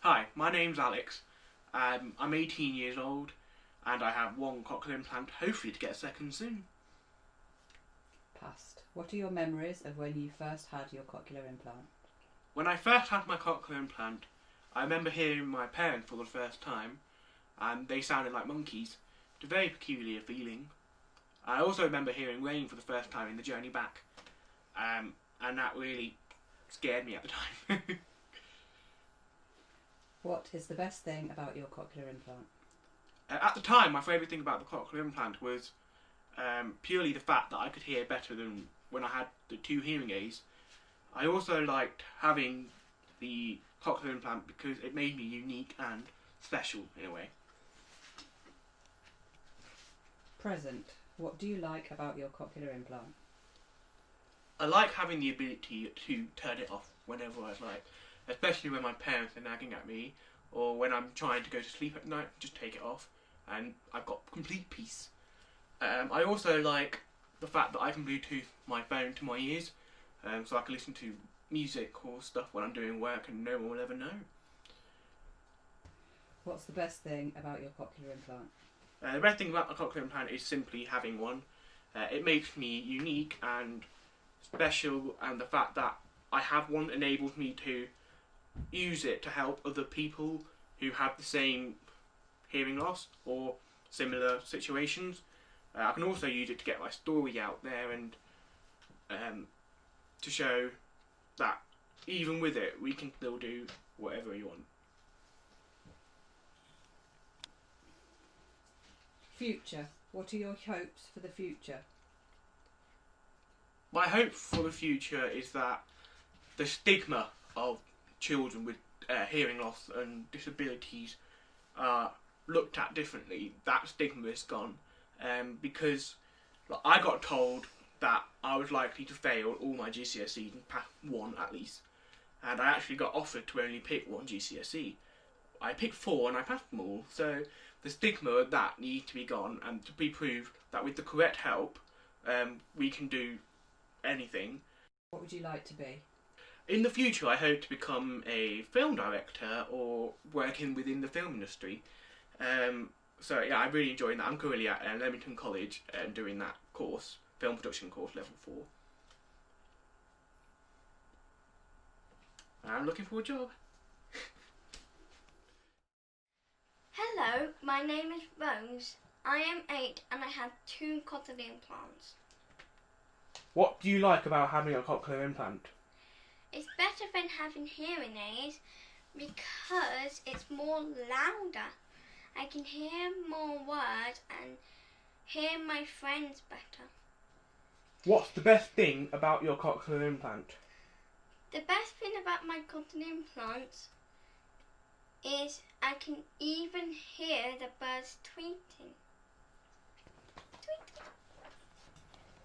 Hi, my name's Alex. I'm 18 years old and I have one cochlear implant, hopefully to get a second soon. Past. What are your memories of when you first had your cochlear implant? When I first had my cochlear implant, I remember hearing my parents for the first time and they sounded like monkeys. It was a very peculiar feeling. I also remember hearing rain for the first time in the journey back, and that really scared me at the time. What is the best thing about your cochlear implant? At the time, my favourite thing about the cochlear implant was purely the fact that I could hear better than when I had the two hearing aids. I also liked having the cochlear implant because it made me unique and special in a way. Present. What do you like about your cochlear implant? I like having the ability to turn it off whenever I like, especially when my parents are nagging at me or when I'm trying to go to sleep at night, just take it off and I've got complete peace. I also like the fact that I can Bluetooth my phone to my ears, so I can listen to music or stuff when I'm doing work and no one will ever know. What's the best thing about your cochlear implant? The best thing about the cochlear implant is simply having one. It makes me unique and special, and the fact that I have one enables me to use it to help other people who have the same hearing loss or similar situations. I can also use it to get my story out there and to show that even with it we can still do whatever we want. Future. What are your hopes for the future? My hope for the future is that the stigma of children with hearing loss and disabilities are looked at differently. That stigma is gone, because I got told that I was likely to fail all my GCSEs and pass one at least, and I actually got offered to only pick one GCSE. I picked 4 and I passed them all, so the stigma of that needs to be gone and to be proved that with the correct help we can do anything. What would you like to be? In the future I hope to become a film director or working within the film industry. So yeah, I'm really enjoying that. I'm currently at Leamington College doing that course, film production course level 4. I'm looking for a job. Hello, my name is Rose. I am 8 and I have 2 cochlear implants. What do you like about having a cochlear implant? It's better than having hearing aids because it's more louder. I can hear more words and hear my friends better. What's the best thing about your cochlear implant? The best thing about my cochlear implants is I can even hear the birds tweeting. Tweet.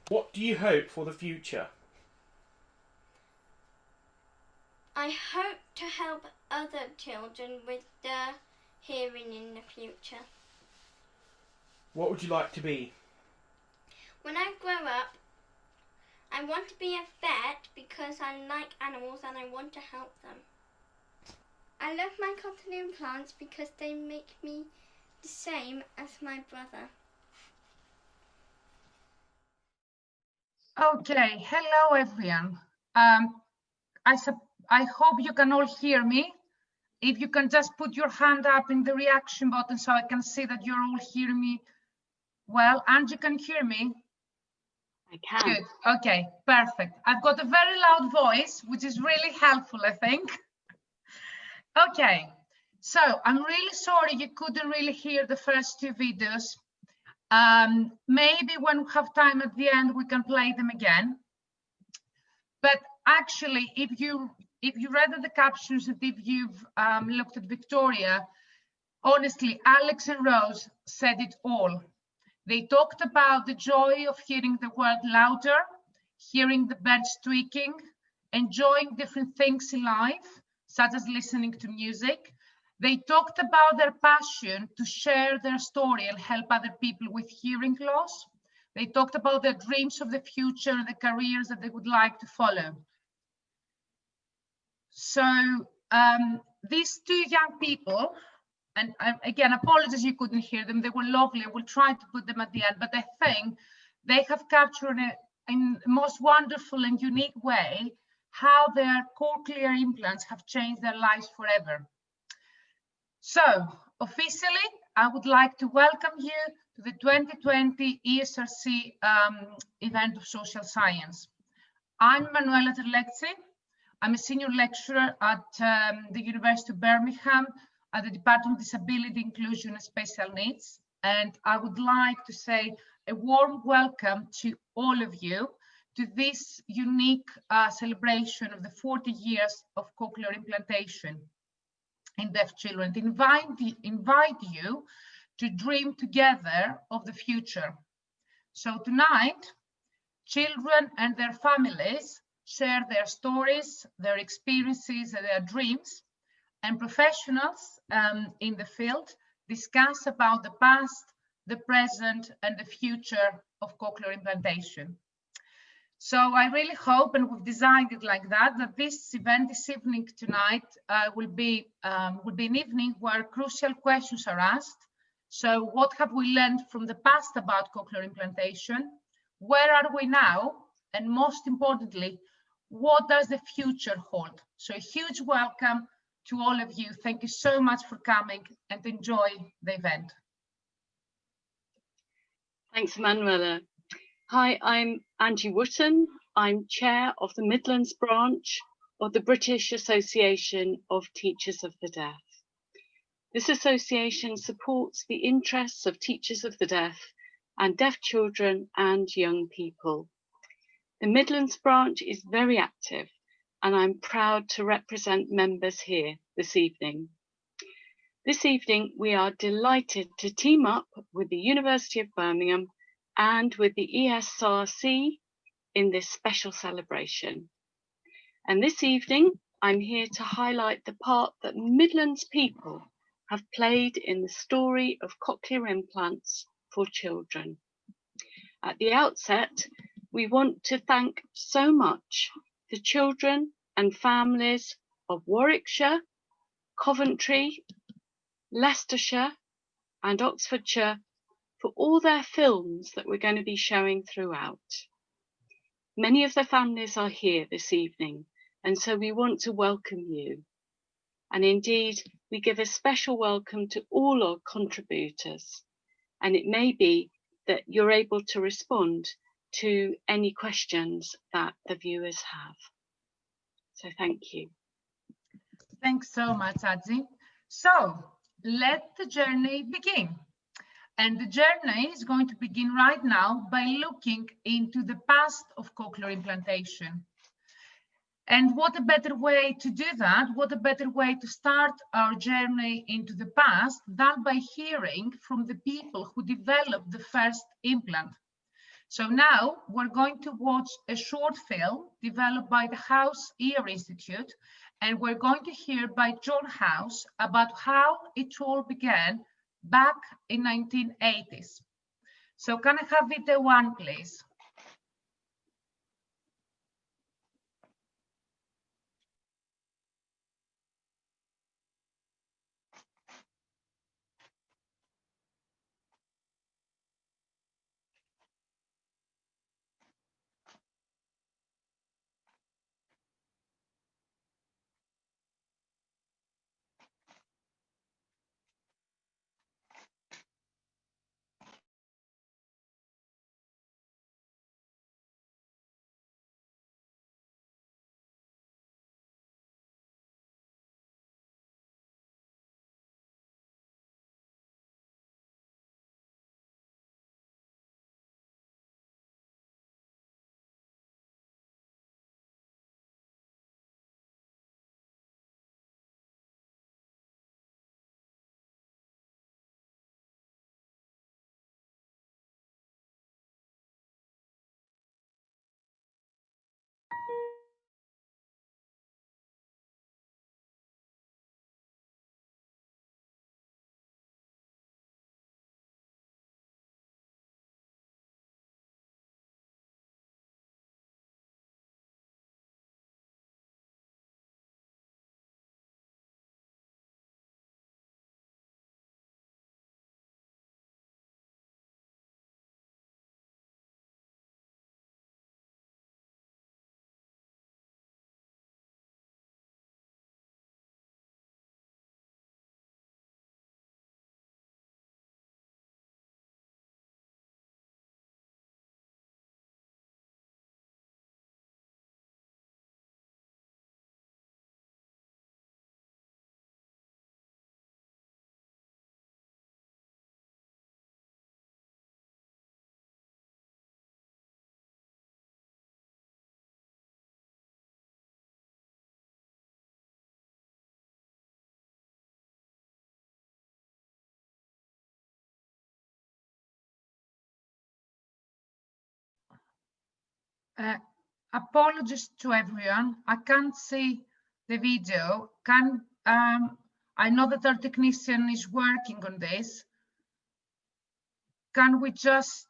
What do you hope for the future? I hope to help other children with their hearing in the future. What would you like to be? When I grow up, I want to be a vet because I like animals and I want to help them. I love my cochlear implants because they make me the same as my brother. Okay, hello everyone. I hope you can all hear me. If you can just put your hand up in the reaction button so I can see that you're all hearing me well. And you can hear me? I can. Good, okay, perfect. I've got a very loud voice, which is really helpful, I think. Okay, so I'm really sorry you couldn't really hear the first 2 videos. Maybe when we have time at the end, we can play them again. But actually, if you read the captions and if you've looked at Victoria, honestly, Alex and Rose said it all. They talked about the joy of hearing the world louder, hearing the birds tweaking, enjoying different things in life, such as listening to music. They talked about their passion to share their story and help other people with hearing loss. They talked about their dreams of the future and the careers that they would like to follow. So these two young people, and again, apologies you couldn't hear them. They were lovely. I will try to put them at the end, but I think they have captured in the most wonderful and unique way how their cochlear implants have changed their lives forever. So, officially, I would like to welcome you to the 2020 ESRC event of social science. I'm Emmanouela Terlektsi. I'm a senior lecturer at the University of Birmingham at the Department of Disability, Inclusion and Special Needs. And I would like to say a warm welcome to all of you to this unique celebration of the 40 years of cochlear implantation in deaf children. Invite you to dream together of the future. So tonight, children and their families share their stories, their experiences, and their dreams, and professionals in the field discuss about the past, the present, and the future of cochlear implantation. So I really hope, and we've designed it like that, that this event this evening tonight will be an evening where crucial questions are asked. So what have we learned from the past about cochlear implantation? Where are we now? And most importantly, what does the future hold? So a huge welcome to all of you. Thank you so much for coming and enjoy the event. Thanks, Emmanouela. Hi, I'm Angie Wootton. I'm chair of the Midlands branch of the British Association of Teachers of the Deaf. This association supports the interests of teachers of the deaf and deaf children and young people. The Midlands branch is very active, and I'm proud to represent members here this evening. This evening, we are delighted to team up with the University of Birmingham and with the ESRC in this special celebration. And this evening, I'm here to highlight the part that Midlands people have played in the story of cochlear implants for children. At the outset, we want to thank so much the children and families of Warwickshire, Coventry, Leicestershire and Oxfordshire for all their films that we're going to be showing throughout. Many of the families are here this evening, and so we want to welcome you. And indeed, we give a special welcome to all our contributors, and it may be that you're able to respond to any questions that the viewers have. So thank you. Thanks so much, Adzi. So let the journey begin. And the journey is going to begin right now by looking into the past of cochlear implantation. And what a better way to do that, what a better way to start our journey into the past than by hearing from the people who developed the first implant. So now we're going to watch a short film developed by the House Ear Institute, and we're going to hear by John House about how it all began back in 1980s. So can I have video one, please? Apologies to everyone. I can't see the video. I know that our technician is working on this. Can we just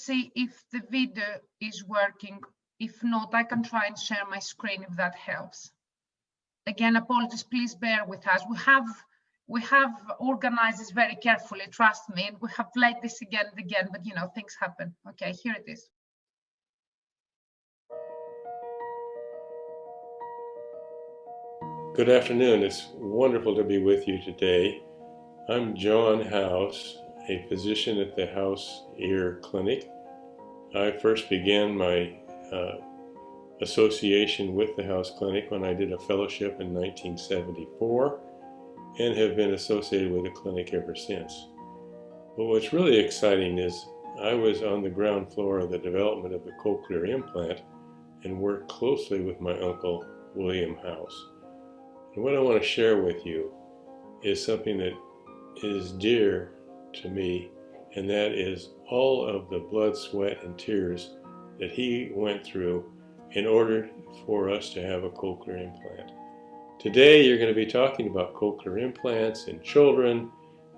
see if the video is working? If not, I can try and share my screen if that helps. Again, apologies, please bear with us. We have organized this very carefully, trust me, and we have played this again and again, but you know, things happen. Okay, here it is. Good afternoon. It's wonderful to be with you today. I'm John House, a physician at the House Ear Clinic. I first began my association with the House Clinic when I did a fellowship in 1974 and have been associated with the clinic ever since. But what's really exciting is I was on the ground floor of the development of the cochlear implant and worked closely with my uncle, William House. And what I want to share with you is something that is dear to me, and that is all of the blood, sweat, and tears that he went through in order for us to have a cochlear implant. Today you're going to be talking about cochlear implants in children,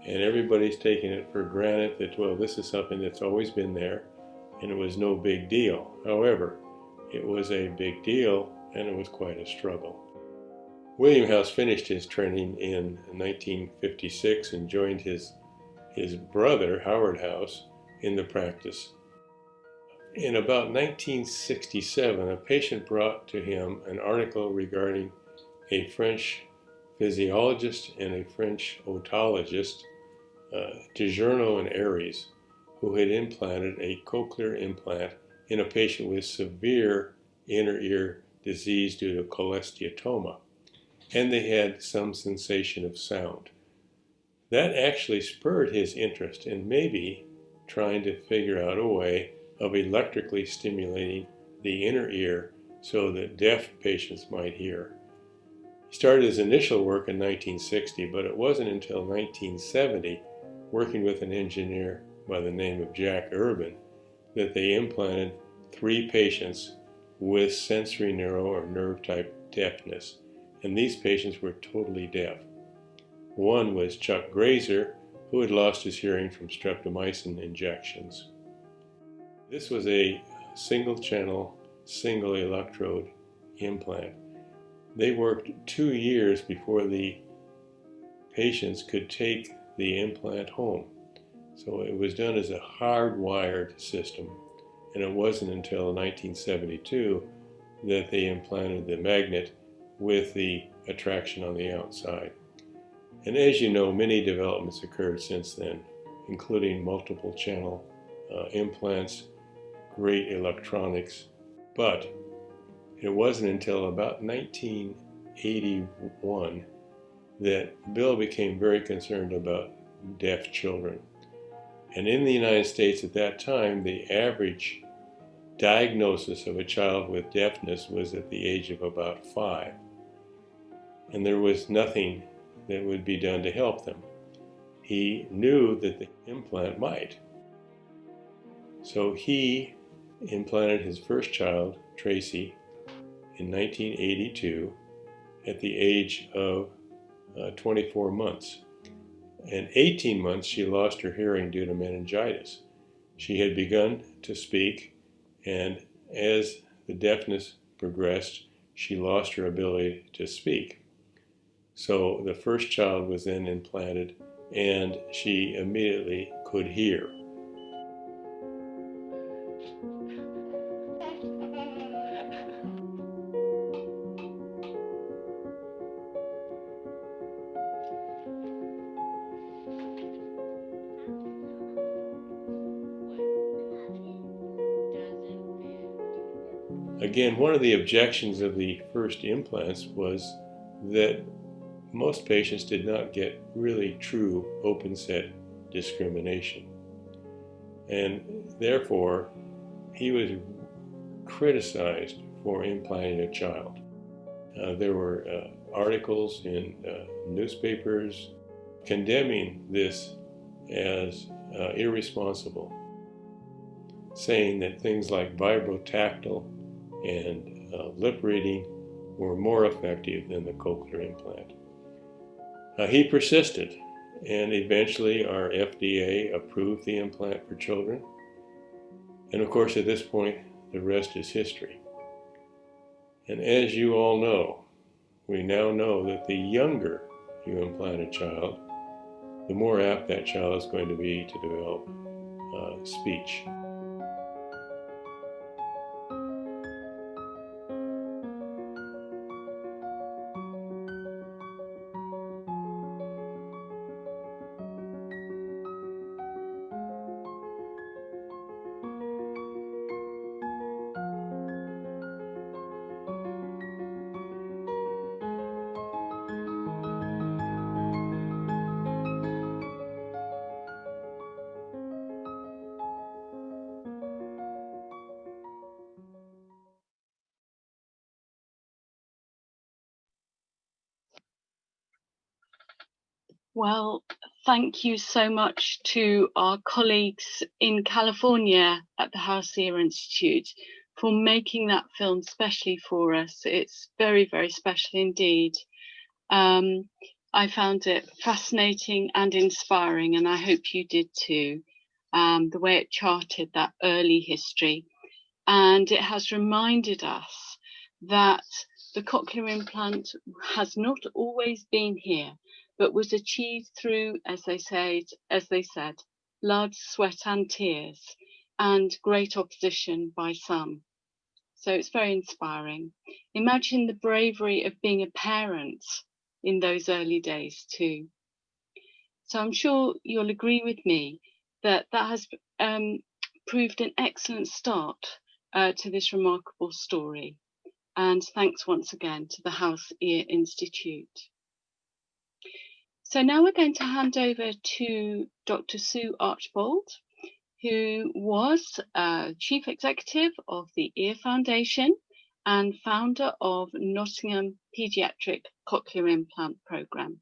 and everybody's taking it for granted that, well, this is something that's always been there and it was no big deal. However, it was a big deal and it was quite a struggle. William House finished his training in 1956 and joined his brother, Howard House, in the practice. In about 1967, a patient brought to him an article regarding a French physiologist and a French otologist, Dejourneau and Aries, who had implanted a cochlear implant in a patient with severe inner ear disease due to cholesteatoma, and they had some sensation of sound. That actually spurred his interest in maybe trying to figure out a way of electrically stimulating the inner ear so that deaf patients might hear. He started his initial work in 1960, but it wasn't until 1970, working with an engineer by the name of Jack Urban, that they implanted 3 patients with sensory neuro or nerve type deafness, and these patients were totally deaf. One was Chuck Grazer, who had lost his hearing from streptomycin injections. This was a single channel, single electrode implant. They worked 2 years before the patients could take the implant home. So it was done as a hardwired system, and it wasn't until 1972 that they implanted the magnet with the attraction on the outside. And as you know, many developments occurred since then, including multiple channel implants, great electronics, but it wasn't until about 1981 that Bill became very concerned about deaf children. And in the United States at that time, the average diagnosis of a child with deafness was at the age of about 5. And there was nothing that would be done to help them. He knew that the implant might. So he implanted his first child, Tracy, in 1982 at the age of 24 months. In 18 months, she lost her hearing due to meningitis. She had begun to speak, and as the deafness progressed, she lost her ability to speak. So the first child was then implanted, and she immediately could hear. Again, one of the objections of the first implants was that most patients did not get really true open set discrimination. And therefore, he was criticized for implanting a child. There were articles in newspapers condemning this as irresponsible. saying that things like vibrotactile and lip reading were more effective than the cochlear implant. He persisted, and eventually our FDA approved the implant for children. And of course, at this point, the rest is history. And as you all know, we now know that the younger you implant a child, the more apt that child is going to be to develop speech. Well, thank you so much to our colleagues in California at the House Ear Institute for making that film specially for us. It's very, very special indeed. I found it fascinating and inspiring, and I hope you did too, the way it charted that early history. And it has reminded us that the cochlear implant has not always been here, but was achieved through, as they said, blood, sweat and tears, and great opposition by some. So it's very inspiring. Imagine the bravery of being a parent in those early days too. So I'm sure you'll agree with me that that has proved an excellent start to this remarkable story. And thanks once again to the House Ear Institute. So now we're going to hand over to Dr. Sue Archbold, who was Chief Executive of the Ear Foundation and founder of Nottingham Paediatric Cochlear Implant Programme.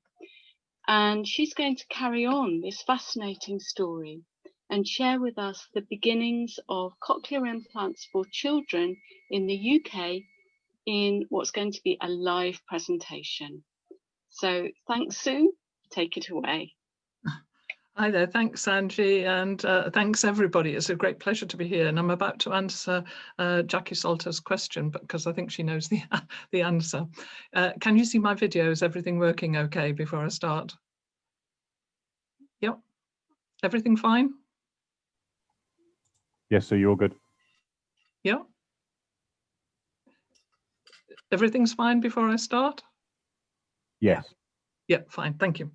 And she's going to carry on this fascinating story and share with us the beginnings of cochlear implants for children in the UK in what's going to be a live presentation. So thanks, Sue. Take it away. Hi there, thanks Angie, and thanks everybody. It's a great pleasure to be here, and I'm about to answer Jackie Salter's question because I think she knows the answer. Can you see my video? Is everything working okay before I start? Yep, everything fine? Yes, so you're good. Yep. Everything's fine before I start? Yes. Yeah, fine, thank you.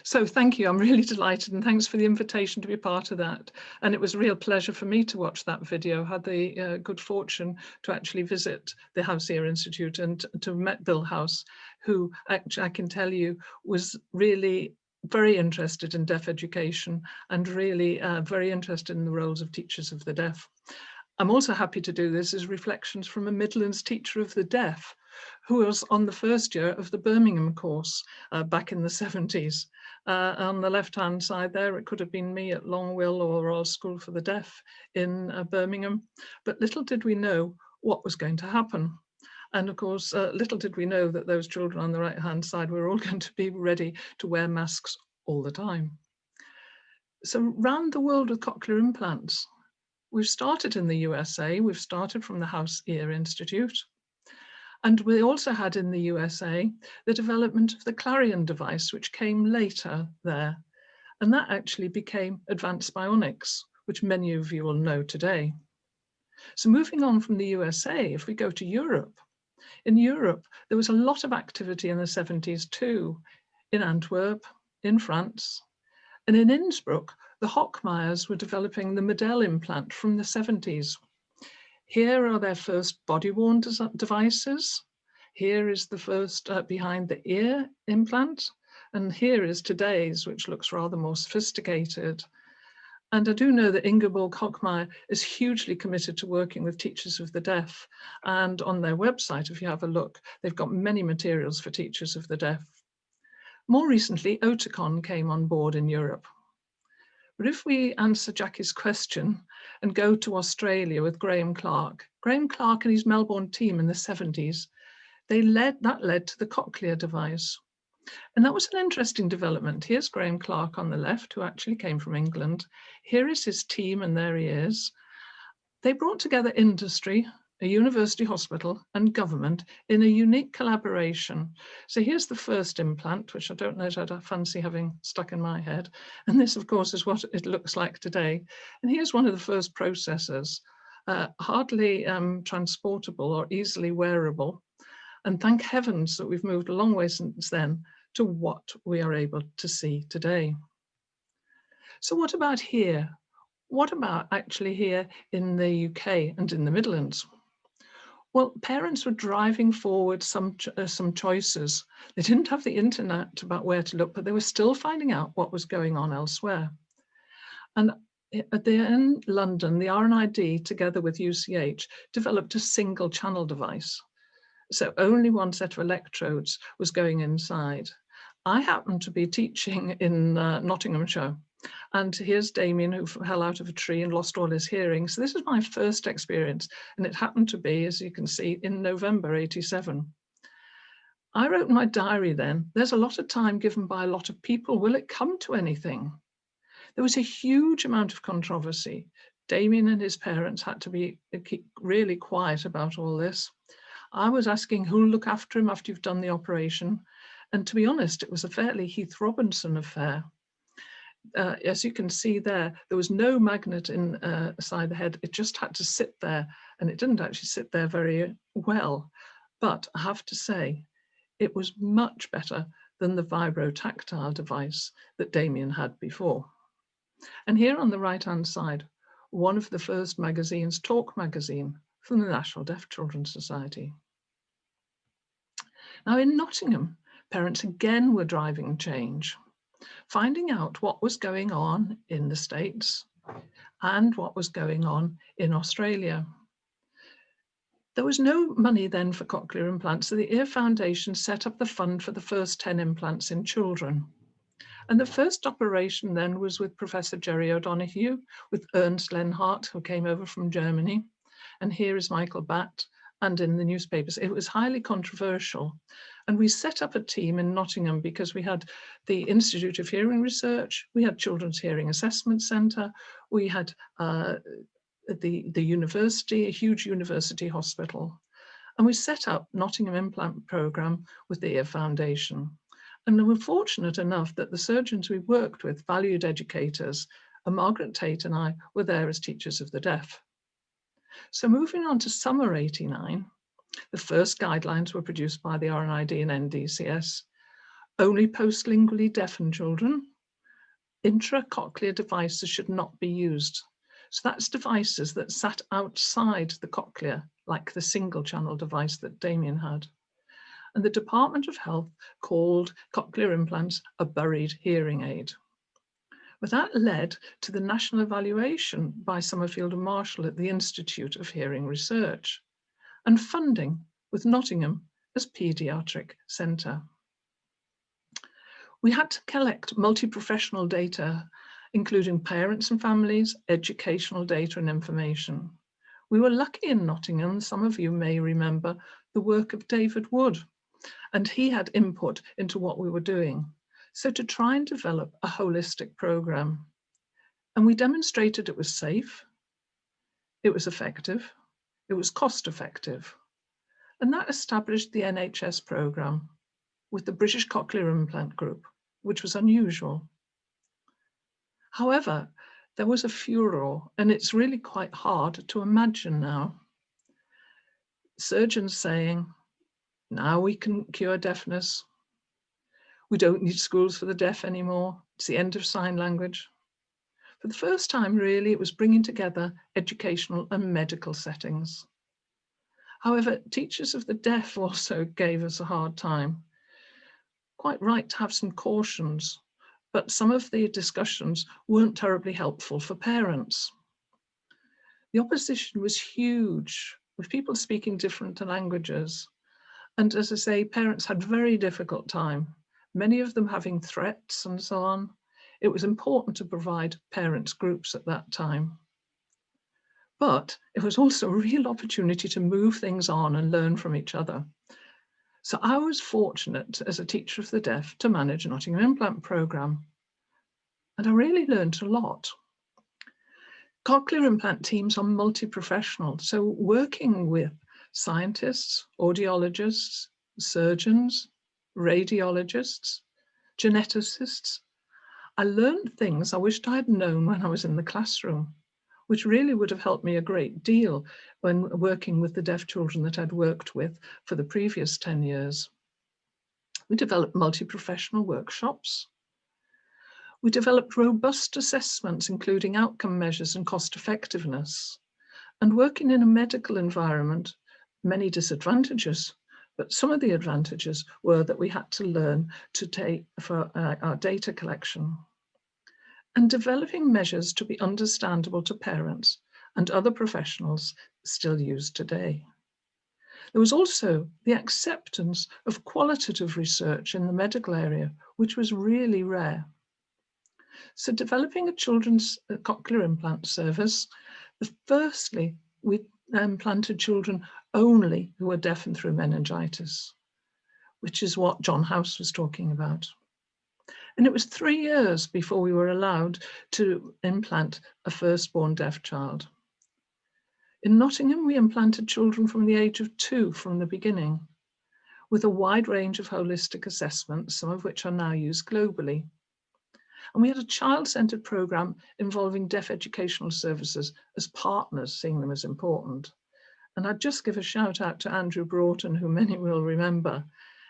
So thank you, I'm really delighted, and thanks for the invitation to be part of that. And it was a real pleasure for me to watch that video. I had the good fortune to actually visit the House Ear Institute and to have met Bill House, who actually, I can tell you, was really very interested in deaf education and really very interested in the roles of teachers of the deaf. I'm also happy to do this as reflections from a Midlands teacher of the deaf, who was on the first year of the Birmingham course back in the 70s. On the left-hand side there, it could have been me at Longwill or Royal School for the Deaf in Birmingham. But little did we know what was going to happen. And of course, little did we know that those children on the right-hand side were all going to be ready to wear masks all the time. So round the world with cochlear implants, we've started in the USA, we've started from the House Ear Institute. And we also had in the USA the development of the Clarion device, which came later there. And that actually became Advanced Bionics, which many of you will know today. So moving on from the USA, if we go to Europe, in Europe, there was a lot of activity in the 70s too, in Antwerp, in France, and in Innsbruck, the Hochmeyers were developing the Battelle implant from the 70s. Here are their first body-worn devices. Here is the first behind the ear implant. And here is today's, which looks rather more sophisticated. And I do know that Ingeborg Hochmeyer is hugely committed to working with teachers of the deaf. And on their website, if you have a look, they've got many materials for teachers of the deaf. More recently, Oticon came on board in Europe. But if we answer Jackie's question and go to Australia with Graham Clark and his Melbourne team in the 70s, that led to the cochlear device. And that was an interesting development. Here's Graham Clark on the left, who actually came from England. Here is his team, and there he is. They brought together industry, a university hospital, and government in a unique collaboration. So here's the first implant, which I don't know that I fancy having stuck in my head. And this, of course, is what it looks like today. And here's one of the first processors, hardly transportable or easily wearable. And thank heavens that we've moved a long way since then to what we are able to see today. So what about here? What about actually here in the UK and in the Midlands? Well, parents were driving forward some choices. They didn't have the internet about where to look, but they were still finding out what was going on elsewhere. And in London, the RNID, together with UCH, developed a single channel device. So only one set of electrodes was going inside. I happened to be teaching in Nottinghamshire. And here's Damien, who fell out of a tree and lost all his hearing. So this is my first experience. And it happened to be, as you can see, in November '87. I wrote in my diary then, there's a lot of time given by a lot of people. Will it come to anything? There was a huge amount of controversy. Damien and his parents had to keep really quiet about all this. I was asking who'll look after him after you've done the operation. And to be honest, it was a fairly Heath Robinson affair. As you can see there was no magnet inside the head. It just had to sit there, and it didn't actually sit there very well. But I have to say, it was much better than the vibrotactile device that Damien had before. And here on the right-hand side, one of the first magazines, Talk magazine, from the National Deaf Children's Society. Now in Nottingham, parents again were driving change, finding out what was going on in the States and what was going on in Australia. There was no money then for cochlear implants, so the Ear Foundation set up the fund for the first 10 implants in children. And the first operation then was with Professor Jerry O'Donoghue, with Ernst Lenhardt, who came over from Germany. And here is Michael Batt, and in the newspapers. It was highly controversial. And we set up a team in Nottingham because we had the Institute of Hearing Research, we had Children's Hearing Assessment Centre, we had the university, a huge university hospital. And we set up Nottingham Implant Programme with the Ear Foundation. And we were fortunate enough that the surgeons we worked with, valued educators, and Margaret Tate and I were there as teachers of the deaf. So moving on to summer '89, the first guidelines were produced by the RNID and NDCS. Only postlingually deafened children. Intracochlear devices should not be used. So that's devices that sat outside the cochlea, like the single channel device that Damien had. And the Department of Health called cochlear implants a buried hearing aid. But that led to the national evaluation by Summerfield and Marshall at the Institute of Hearing Research, and funding with Nottingham as paediatric centre. We had to collect multi-professional data, including parents and families, educational data and information. We were lucky in Nottingham, some of you may remember the work of David Wood, and he had input into what we were doing. So to try and develop a holistic programme. And we demonstrated it was safe, it was effective, it was cost effective. And that established the NHS programme with the British Cochlear Implant Group, which was unusual. However, there was a furore, and it's really quite hard to imagine now. Surgeons saying, now we can cure deafness. We don't need schools for the deaf anymore. It's the end of sign language. For the first time, really, it was bringing together educational and medical settings. However, teachers of the deaf also gave us a hard time. Quite right to have some cautions, but some of the discussions weren't terribly helpful for parents. The opposition was huge, with people speaking different languages. And as I say, parents had a very difficult time, many of them having threats and so on. it was important to provide parents groups at that time. But it was also a real opportunity to move things on and learn from each other. So I was fortunate as a teacher of the deaf to manage a Nottingham Implant programme, and I really learned a lot. Cochlear implant teams are multi-professional, so working with scientists, audiologists, surgeons, radiologists, geneticists, I learned things I wished I had known when I was in the classroom, which really would have helped me a great deal when working with the deaf children that I'd worked with for the previous 10 years. We developed multi-professional workshops. We developed robust assessments, including outcome measures and cost effectiveness. And working in a medical environment, many disadvantages, but some of the advantages were that we had to learn to take for our data collection. And developing measures to be understandable to parents and other professionals still used today. There was also the acceptance of qualitative research in the medical area, which was really rare. So developing a children's cochlear implant service, firstly, we implanted children only who were deafened through meningitis, which is what John House was talking about. And it was 3 years before we were allowed to implant a firstborn deaf child. In Nottingham, we implanted children from the age of 2 from the beginning, with a wide range of holistic assessments, some of which are now used globally. And we had a child-centred programme involving deaf educational services as partners, seeing them as important. And I'd just give a shout out to Andrew Broughton, who many will remember.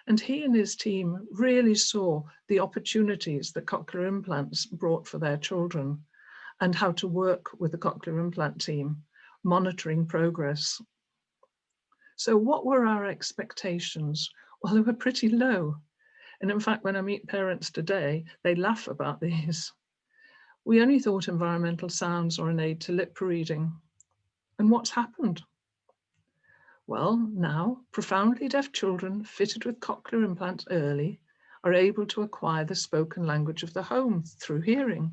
And he and his team really saw the opportunities that cochlear implants brought for their children and how to work with the cochlear implant team, monitoring progress. So what were our expectations? Well, they were pretty low. And in fact, when I meet parents today, they laugh about these. We only thought environmental sounds or an aid to lip reading. And what's happened? Well, now profoundly deaf children fitted with cochlear implants early are able to acquire the spoken language of the home through hearing.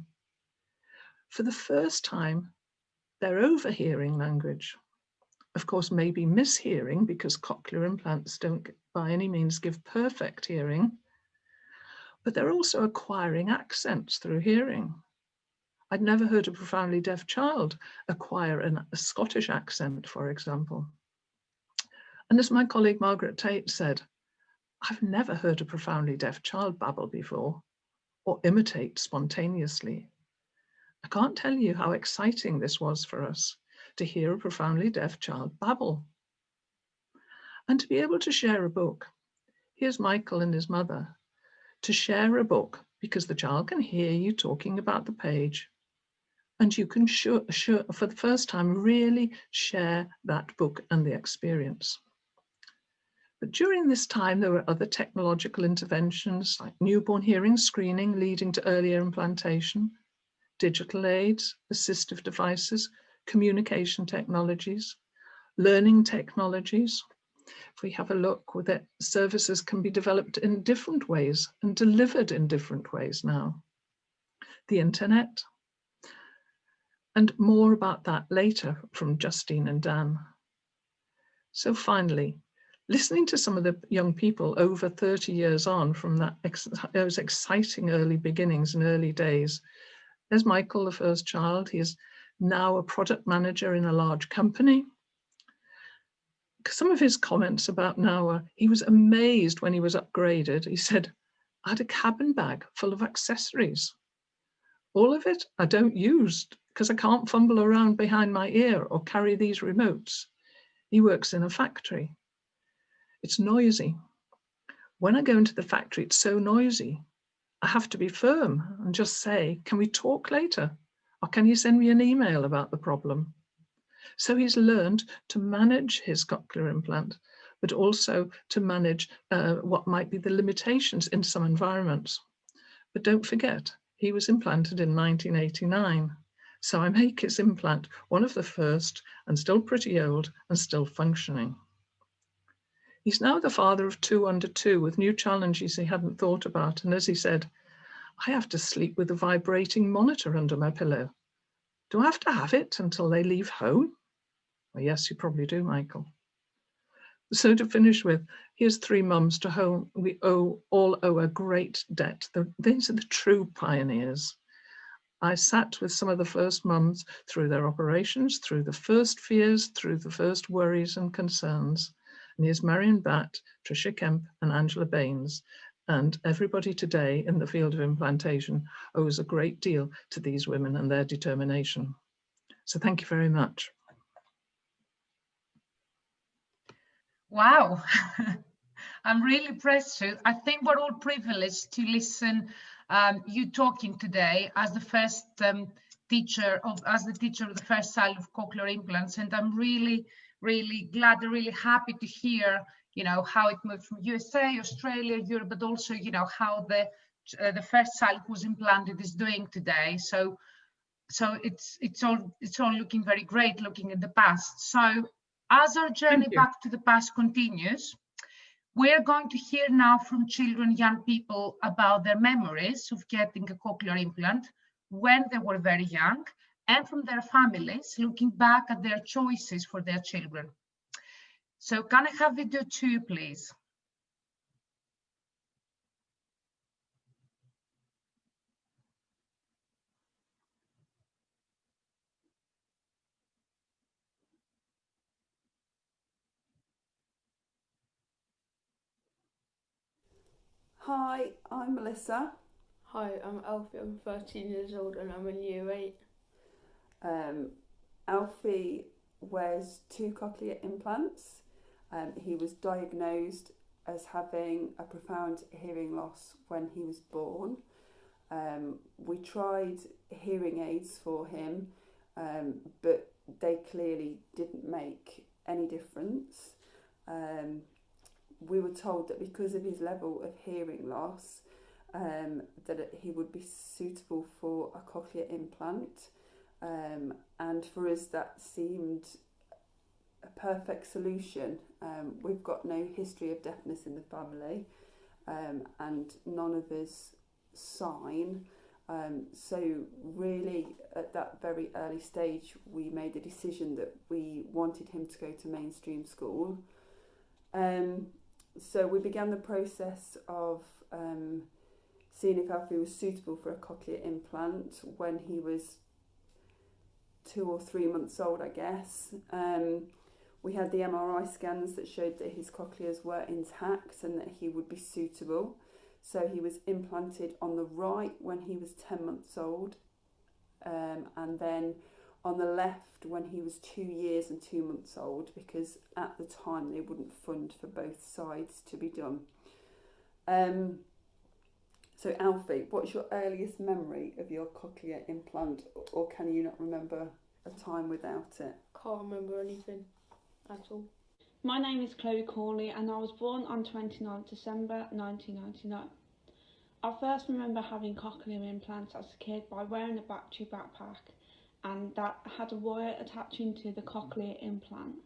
For the first time, they're overhearing language. Of course, maybe mishearing, because cochlear implants don't by any means give perfect hearing, but they're also acquiring accents through hearing. I'd never heard a profoundly deaf child acquire a Scottish accent, for example. And as my colleague Margaret Tate said, I've never heard a profoundly deaf child babble before or imitate spontaneously. I can't tell you how exciting this was for us to hear a profoundly deaf child babble. And to be able to share a book. Here's Michael and his mother. To share a book because the child can hear you talking about the page. And you can for the first time really share that book and the experience. But during this time, there were other technological interventions like newborn hearing screening leading to earlier implantation, digital aids, assistive devices, communication technologies, learning technologies. If we have a look with it, services can be developed in different ways and delivered in different ways now. The internet, and more about that later from Justine and Dan. So finally, listening to some of the young people over 30 years on from those exciting early beginnings and early days. There's Michael, the first child. He is now a product manager in a large company. Some of his comments about now, he was amazed when he was upgraded. He said, I had a cabin bag full of accessories. All of it I don't use because I can't fumble around behind my ear or carry these remotes. He works in a factory. It's noisy. When I go into the factory, it's so noisy. I have to be firm and just say, can we talk later? Or can you send me an email about the problem? So he's learned to manage his cochlear implant, but also to manage what might be the limitations in some environments. But don't forget, he was implanted in 1989. So I make his implant one of the first and still pretty old and still functioning. He's now the father of 2 under 2 with new challenges he hadn't thought about. And as he said, I have to sleep with a vibrating monitor under my pillow. Do I have to have it until they leave home? Well, yes, you probably do, Michael. So to finish with, here's three mums to whom we all owe a great debt. These are the true pioneers. I sat with some of the first mums through their operations, through the first fears, through the first worries and concerns. And here's Marion Batt, Tricia Kemp and Angela Baines. And everybody today in the field of implantation owes a great deal to these women and their determination. So thank you very much. Wow, I'm really impressed. I think we're all privileged to listen you talking today as the first teacher of the first child of cochlear implants, and I'm really glad and really happy to hear, you know, how it moved from USA, Australia, Europe, but also, you know, how the first child who was implanted is doing today. So it's all looking very great, looking at the past. So as our journey back to the past continues, we're going to hear now from children, young people, about their memories of getting a cochlear implant when they were very young, and from their families looking back at their choices for their children. So can I have video 2, please? Hi, I'm Melissa. Hi, I'm Alfie, I'm 13 years old and I'm in year 8. Alfie wears 2 cochlear implants. He was diagnosed as having a profound hearing loss when he was born. We tried hearing aids for him, but they clearly didn't make any difference. We were told that because of his level of hearing loss, that he would be suitable for a cochlear implant, and for us that seemed a perfect solution. We've got no history of deafness in the family, and none of us sign, so really at that very early stage we made the decision that we wanted him to go to mainstream school. So we began the process of seeing if Alfie was suitable for a cochlear implant when he was 2 or 3 months old, I guess. We had the MRI scans that showed that his cochlears were intact and that he would be suitable. So he was implanted on the right when he was 10 months old, and then on the left when he was 2 years and 2 months old, because at the time they wouldn't fund for both sides to be done. So Alfie, what's your earliest memory of your cochlear implant, or can you not remember a time without it? Can't remember anything at all. My name is Chloe Corley and I was born on 29th December 1999. I first remember having cochlear implants as a kid by wearing a battery backpack, and that had a wire attaching to the cochlear implant.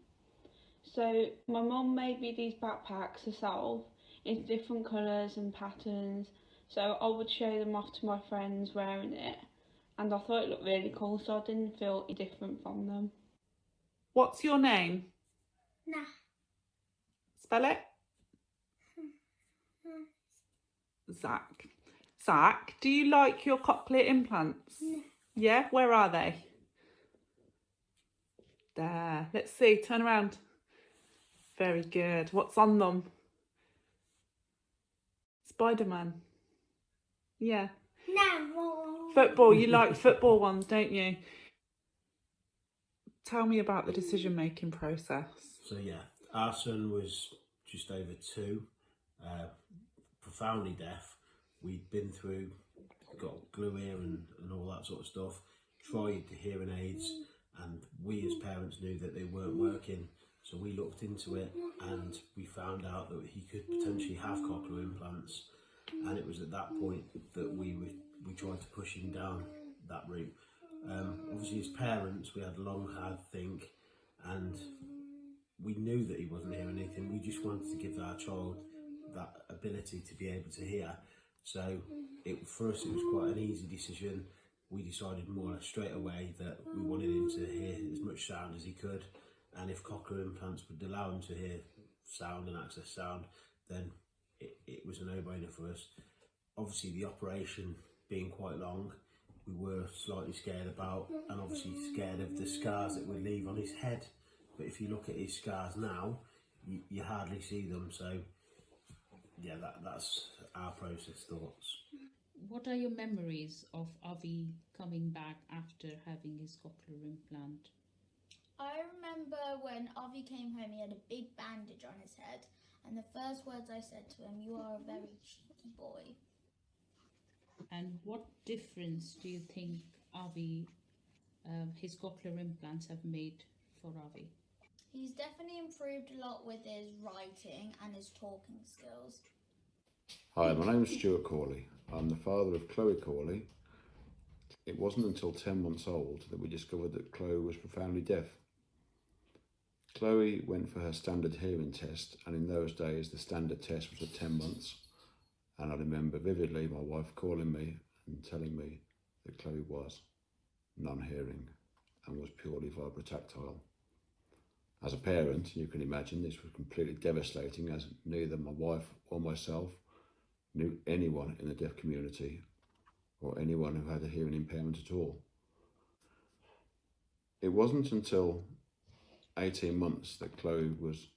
So my mum made me these backpacks herself in different colours and patterns, so I would show them off to my friends wearing it, and I thought it looked really cool, so I didn't feel different from them. What's your name? Nah. Spell it. Zach. Zach, do you like your cochlear implants? No. Yeah, where are they? There. Let's see, turn around. Very good. What's on them? Spider-Man. Yeah. No. Football, you like football ones, don't you? Tell me about the decision-making process. So yeah, our son was just over 2, profoundly deaf. We'd been through, got glue ear and all that sort of stuff, tried the hearing aids, and we as parents knew that they weren't working. So we looked into it and we found out that he could potentially have cochlear implants. And it was at that point that we tried to push him down that route. Obviously as parents we had a long hard think, and we knew that he wasn't hearing anything. We just wanted to give our child that ability to be able to hear. So for us it was quite an easy decision. We decided more or less straight away that we wanted him to hear as much sound as he could, and if cochlear implants would allow him to hear sound and access sound, then it was a no-brainer for us. Obviously the operation being quite long, we were slightly scared about, and obviously scared of the scars it would leave on his head. But if you look at his scars now, you hardly see them. So yeah, that's our process thoughts. What are your memories of Avi coming back after having his cochlear implant? I remember when Avi came home, he had a big bandage on his head, and the first words I said to him, "You are a very cheeky boy." And what difference do you think Avi, his cochlear implants have made for Avi? He's definitely improved a lot with his writing and his talking skills. Hi, my name is Stuart Corley. I'm the father of Chloe Corley. It wasn't until 10 months old that we discovered that Chloe was profoundly deaf. Chloe went for her standard hearing test, and in those days the standard test was at 10 months. And I remember vividly my wife calling me and telling me that Chloe was non-hearing and was purely vibrotactile. As a parent, you can imagine this was completely devastating, as neither my wife or myself knew anyone in the deaf community or anyone who had a hearing impairment at all. It wasn't until 18 months that Chloe was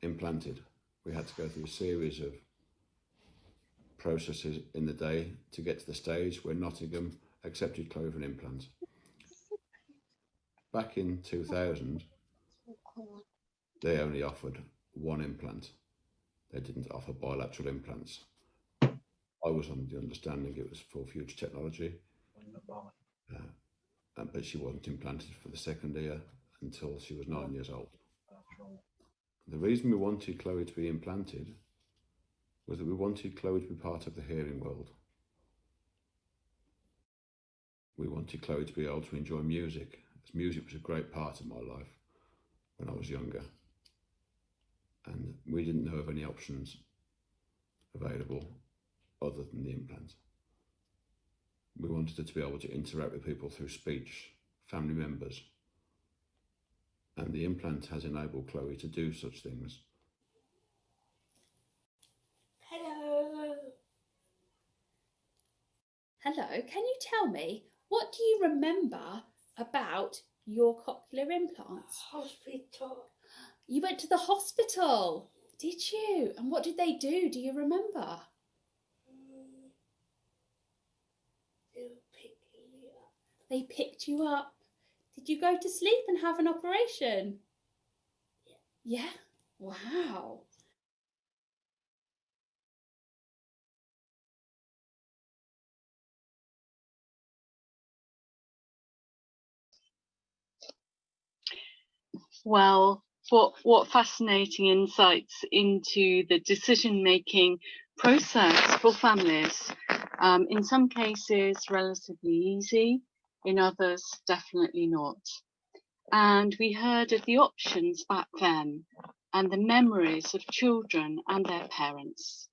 implanted. We had to go through a series of processes in the day to get to the stage where Nottingham accepted Chloe for an implant. Back in 2000, they only offered one implant. They didn't offer bilateral implants. I was under the understanding it was for future technology, but she wasn't implanted for the second ear until she was 9 years old. The reason we wanted Chloe to be implanted was that we wanted Chloe to be part of the hearing world. We wanted Chloe to be able to enjoy music, as music was a great part of my life when I was younger. And we didn't know of any options available other than the implant. We wanted her to be able to interact with people through speech, family members. And the implant has enabled Chloe to do such things. Hello. Hello, can you tell me, what do you remember about your cochlear implants? Hospital. You went to the hospital, did you? And what did they do? Do you remember? They picked you up. Did you go to sleep and have an operation? Yeah? Wow. Well, what fascinating insights into the decision-making process for families. In some cases, relatively easy, in others, definitely not. And we heard of the options back then and the memories of children and their parents.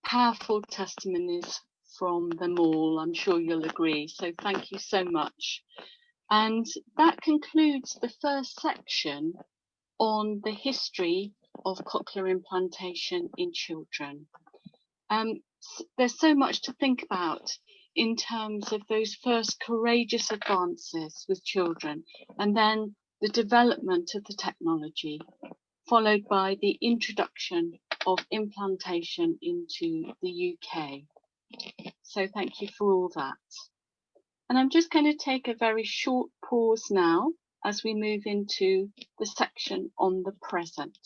Powerful testimonies from them all, I'm sure you'll agree. So thank you so much. And that concludes the first section on the history of cochlear implantation in children. There's so much to think about in terms of those first courageous advances with children, and then the development of the technology, followed by the introduction of implantation into the UK. So thank you for all that. And I'm just going to take a very short pause now as we move into the section on the present.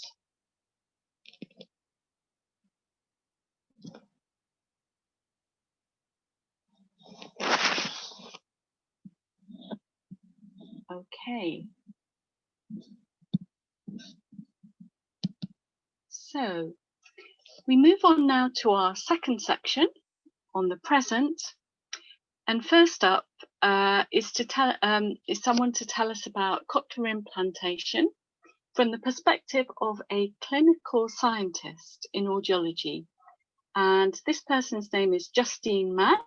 Okay. So we move on now to our second section on the present. And first up is someone to tell us about cochlear implantation from the perspective of a clinical scientist in audiology. And this person's name is Justine Max,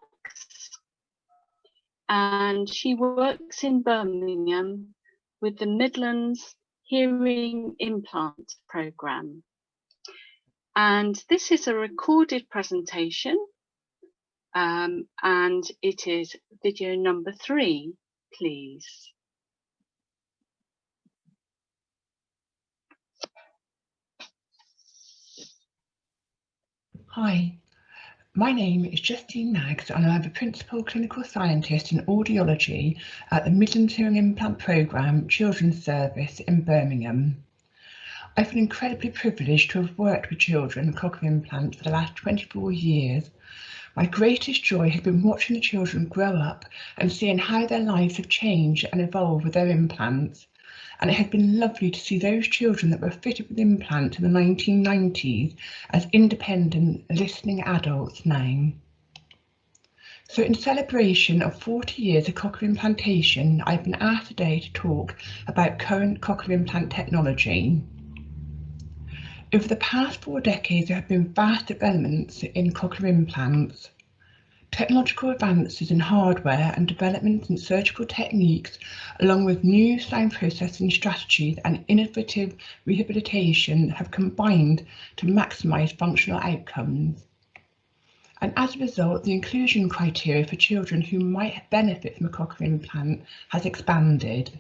and she works in Birmingham with the Midlands Hearing Implant Programme. And this is a recorded presentation, and it is video number 3, please. Hi, my name is Justine Maggs and I'm a Principal Clinical Scientist in Audiology at the Midlands Hearing Implant Programme Children's Service in Birmingham. I've been incredibly privileged to have worked with children with cochlear implants for the last 24 years. My greatest joy has been watching the children grow up and seeing how their lives have changed and evolved with their implants. And it has been lovely to see those children that were fitted with implants in the 1990s as independent listening adults now. So in celebration of 40 years of cochlear implantation, I've been asked today to talk about current cochlear implant technology. Over the past 4 decades, there have been vast developments in cochlear implants. Technological advances in hardware and developments in surgical techniques, along with new sound processing strategies and innovative rehabilitation, have combined to maximise functional outcomes. And as a result, the inclusion criteria for children who might benefit from a cochlear implant has expanded.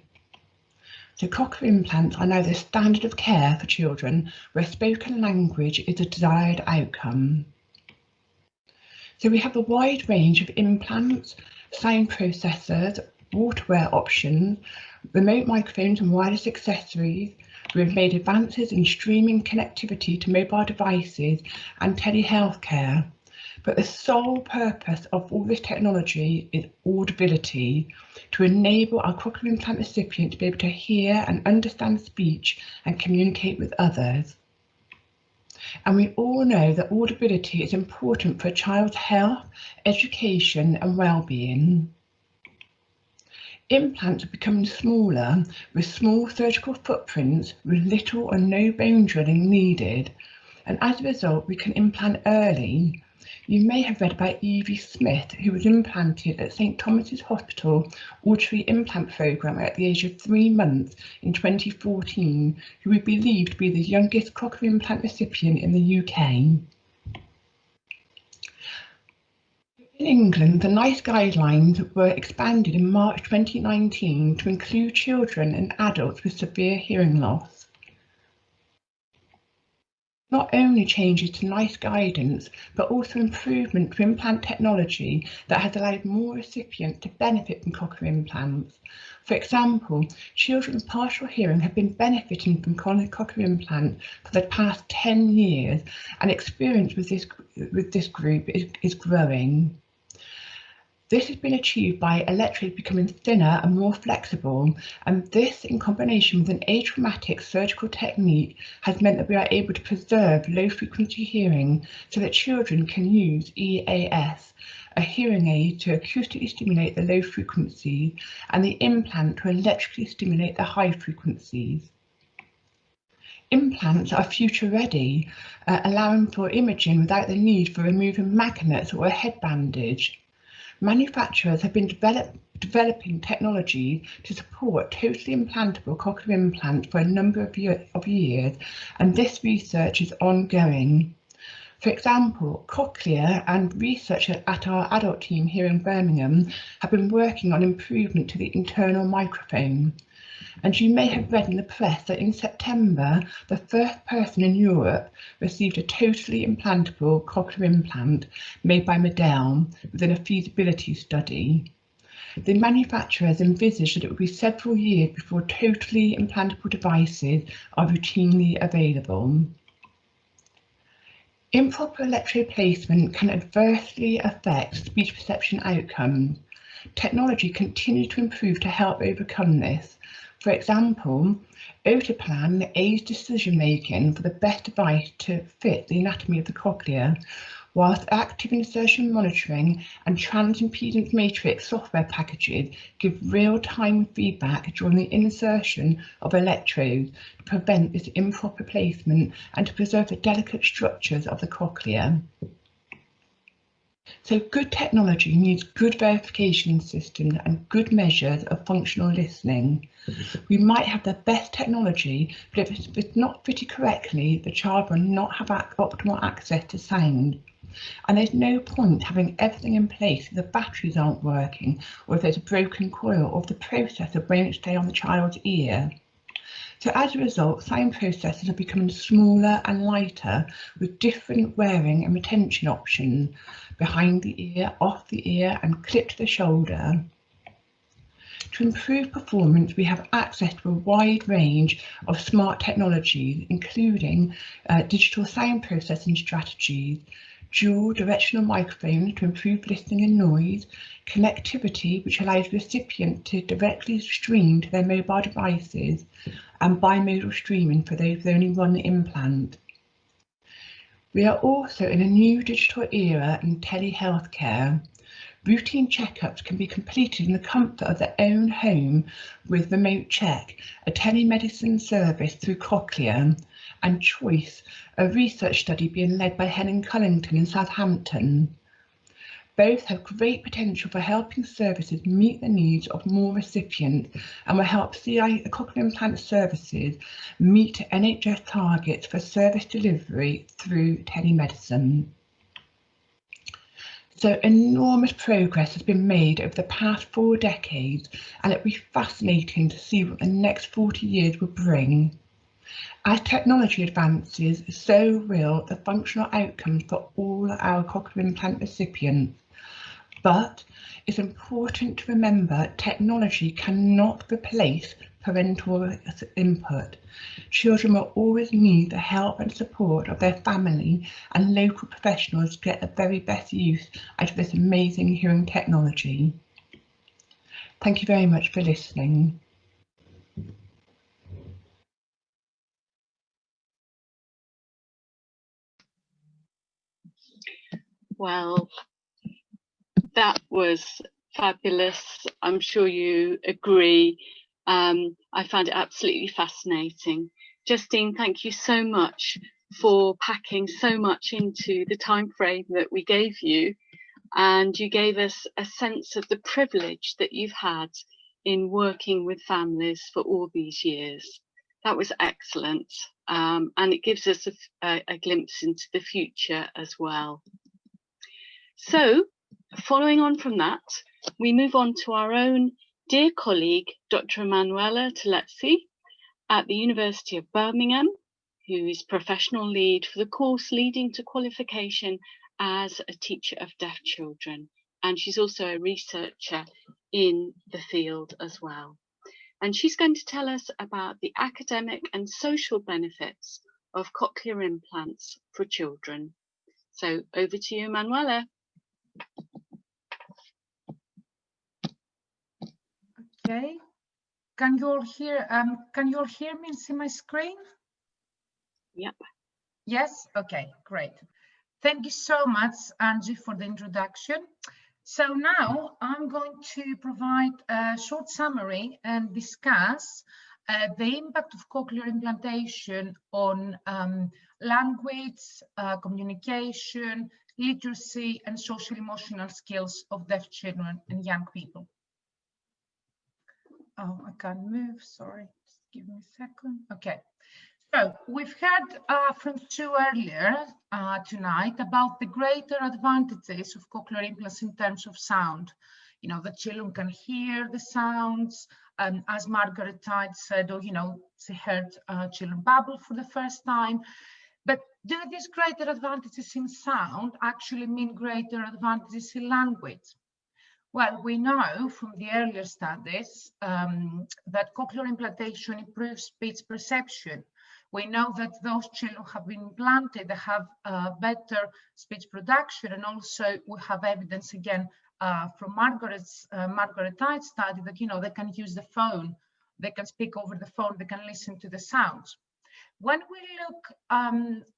So cochlear implants are now the standard of care for children where spoken language is a desired outcome. So we have a wide range of implants, sound processors, waterwear options, remote microphones and wireless accessories. We have made advances in streaming connectivity to mobile devices and telehealth care. But the sole purpose of all this technology is audibility, to enable our cochlear implant recipient to be able to hear and understand speech and communicate with others. And we all know that audibility is important for a child's health, education and well-being. Implants are becoming smaller with small surgical footprints with little or no bone drilling needed. And as a result, we can implant early. You may have read about Evie Smith, who was implanted at St Thomas's Hospital Auditory Implant Programme at the age of 3 months in 2014, who we believe to be the youngest cochlear implant recipient in the UK. In England, the NICE guidelines were expanded in March 2019 to include children and adults with severe hearing loss. Not only changes to NICE guidance, but also improvement to implant technology that has allowed more recipients to benefit from cochlear implants. For example, children with partial hearing have been benefiting from cochlear implants for the past 10 years, and experience with this group is growing. This has been achieved by electrodes becoming thinner and more flexible, and this, in combination with an atraumatic surgical technique, has meant that we are able to preserve low-frequency hearing so that children can use EAS, a hearing aid to acoustically stimulate the low frequencies, and the implant to electrically stimulate the high frequencies. Implants are future-ready, allowing for imaging without the need for removing magnets or a head bandage. Manufacturers have been developing technology to support totally implantable cochlear implants for a number of years, and this research is ongoing. For example, Cochlear and researchers at our adult team here in Birmingham have been working on improvement to the internal microphone. And you may have read in the press that in September, the first person in Europe received a totally implantable cochlear implant made by Battelle within a feasibility study. The manufacturers envisaged that it would be several years before totally implantable devices are routinely available. Improper electrode placement can adversely affect speech perception outcomes. Technology continues to improve to help overcome this. For example, Oticon aids decision-making for the best device to fit the anatomy of the cochlea, whilst active insertion monitoring and transimpedance matrix software packages give real-time feedback during the insertion of electrodes to prevent this improper placement and to preserve the delicate structures of the cochlea. So good technology needs good verification systems and good measures of functional listening. We might have the best technology, but if it's not fitted correctly, the child will not have optimal access to sound. And there's no point having everything in place if the batteries aren't working, or if there's a broken coil, or if the processor won't stay on the child's ear. So as a result, sound processors are becoming smaller and lighter with different wearing and retention options: behind the ear, off the ear, and clipped to the shoulder. To improve performance, we have access to a wide range of smart technologies, including digital sound processing strategies, dual directional microphones to improve listening and noise, connectivity which allows recipients to directly stream to their mobile devices, and bimodal streaming for those with only one implant. We are also in a new digital era in telehealthcare. Routine checkups can be completed in the comfort of their own home with Remote Check, a telemedicine service through Cochlear, and Choice, a research study being led by Helen Cullington in Southampton. Both have great potential for helping services meet the needs of more recipients and will help CI cochlear implant services meet NHS targets for service delivery through telemedicine. So enormous progress has been made over the past 4 decades, and it'll be fascinating to see what the next 40 years will bring. As technology advances, so will the functional outcomes for all our cochlear implant recipients. But it's important to remember technology cannot replace parental input. Children will always need the help and support of their family and local professionals to get the very best use out of this amazing hearing technology. Thank you very much for listening. Well, that was fabulous. I'm sure you agree. I found it absolutely fascinating. Justine, thank you so much for packing so much into the time frame that we gave you. And you gave us a sense of the privilege that you've had in working with families for all these years. That was excellent. And it gives us a glimpse into the future as well. So, following on from that, we move on to our own dear colleague, Dr. Emmanouela Terlektsi at the University of Birmingham, who is professional lead for the course leading to qualification as a teacher of deaf children. And she's also a researcher in the field as well. And she's going to tell us about the academic and social benefits of cochlear implants for children. So over to you, Emmanouela. Okay, can you all hear me and see my screen? Yep. Yes, okay, great. Thank you so much, Angie, for the introduction. So now I'm going to provide a short summary and discuss the impact of cochlear implantation on language, communication, literacy, and social emotional skills of deaf children and young people. Oh, I can't move, sorry, just give me a second. Okay, so we've heard from Sue earlier tonight about the greater advantages of cochlear implants in terms of sound. You know, the children can hear the sounds, as Margaret Tide said, or, you know, she heard children babble for the first time. But do these greater advantages in sound actually mean greater advantages in language? Well, we know from the earlier studies that cochlear implantation improves speech perception. We know that those children who have been implanted, they have better speech production, and also we have evidence again from Margaret Tide's study that, you know, they can use the phone, they can speak over the phone, they can listen to the sounds. When we look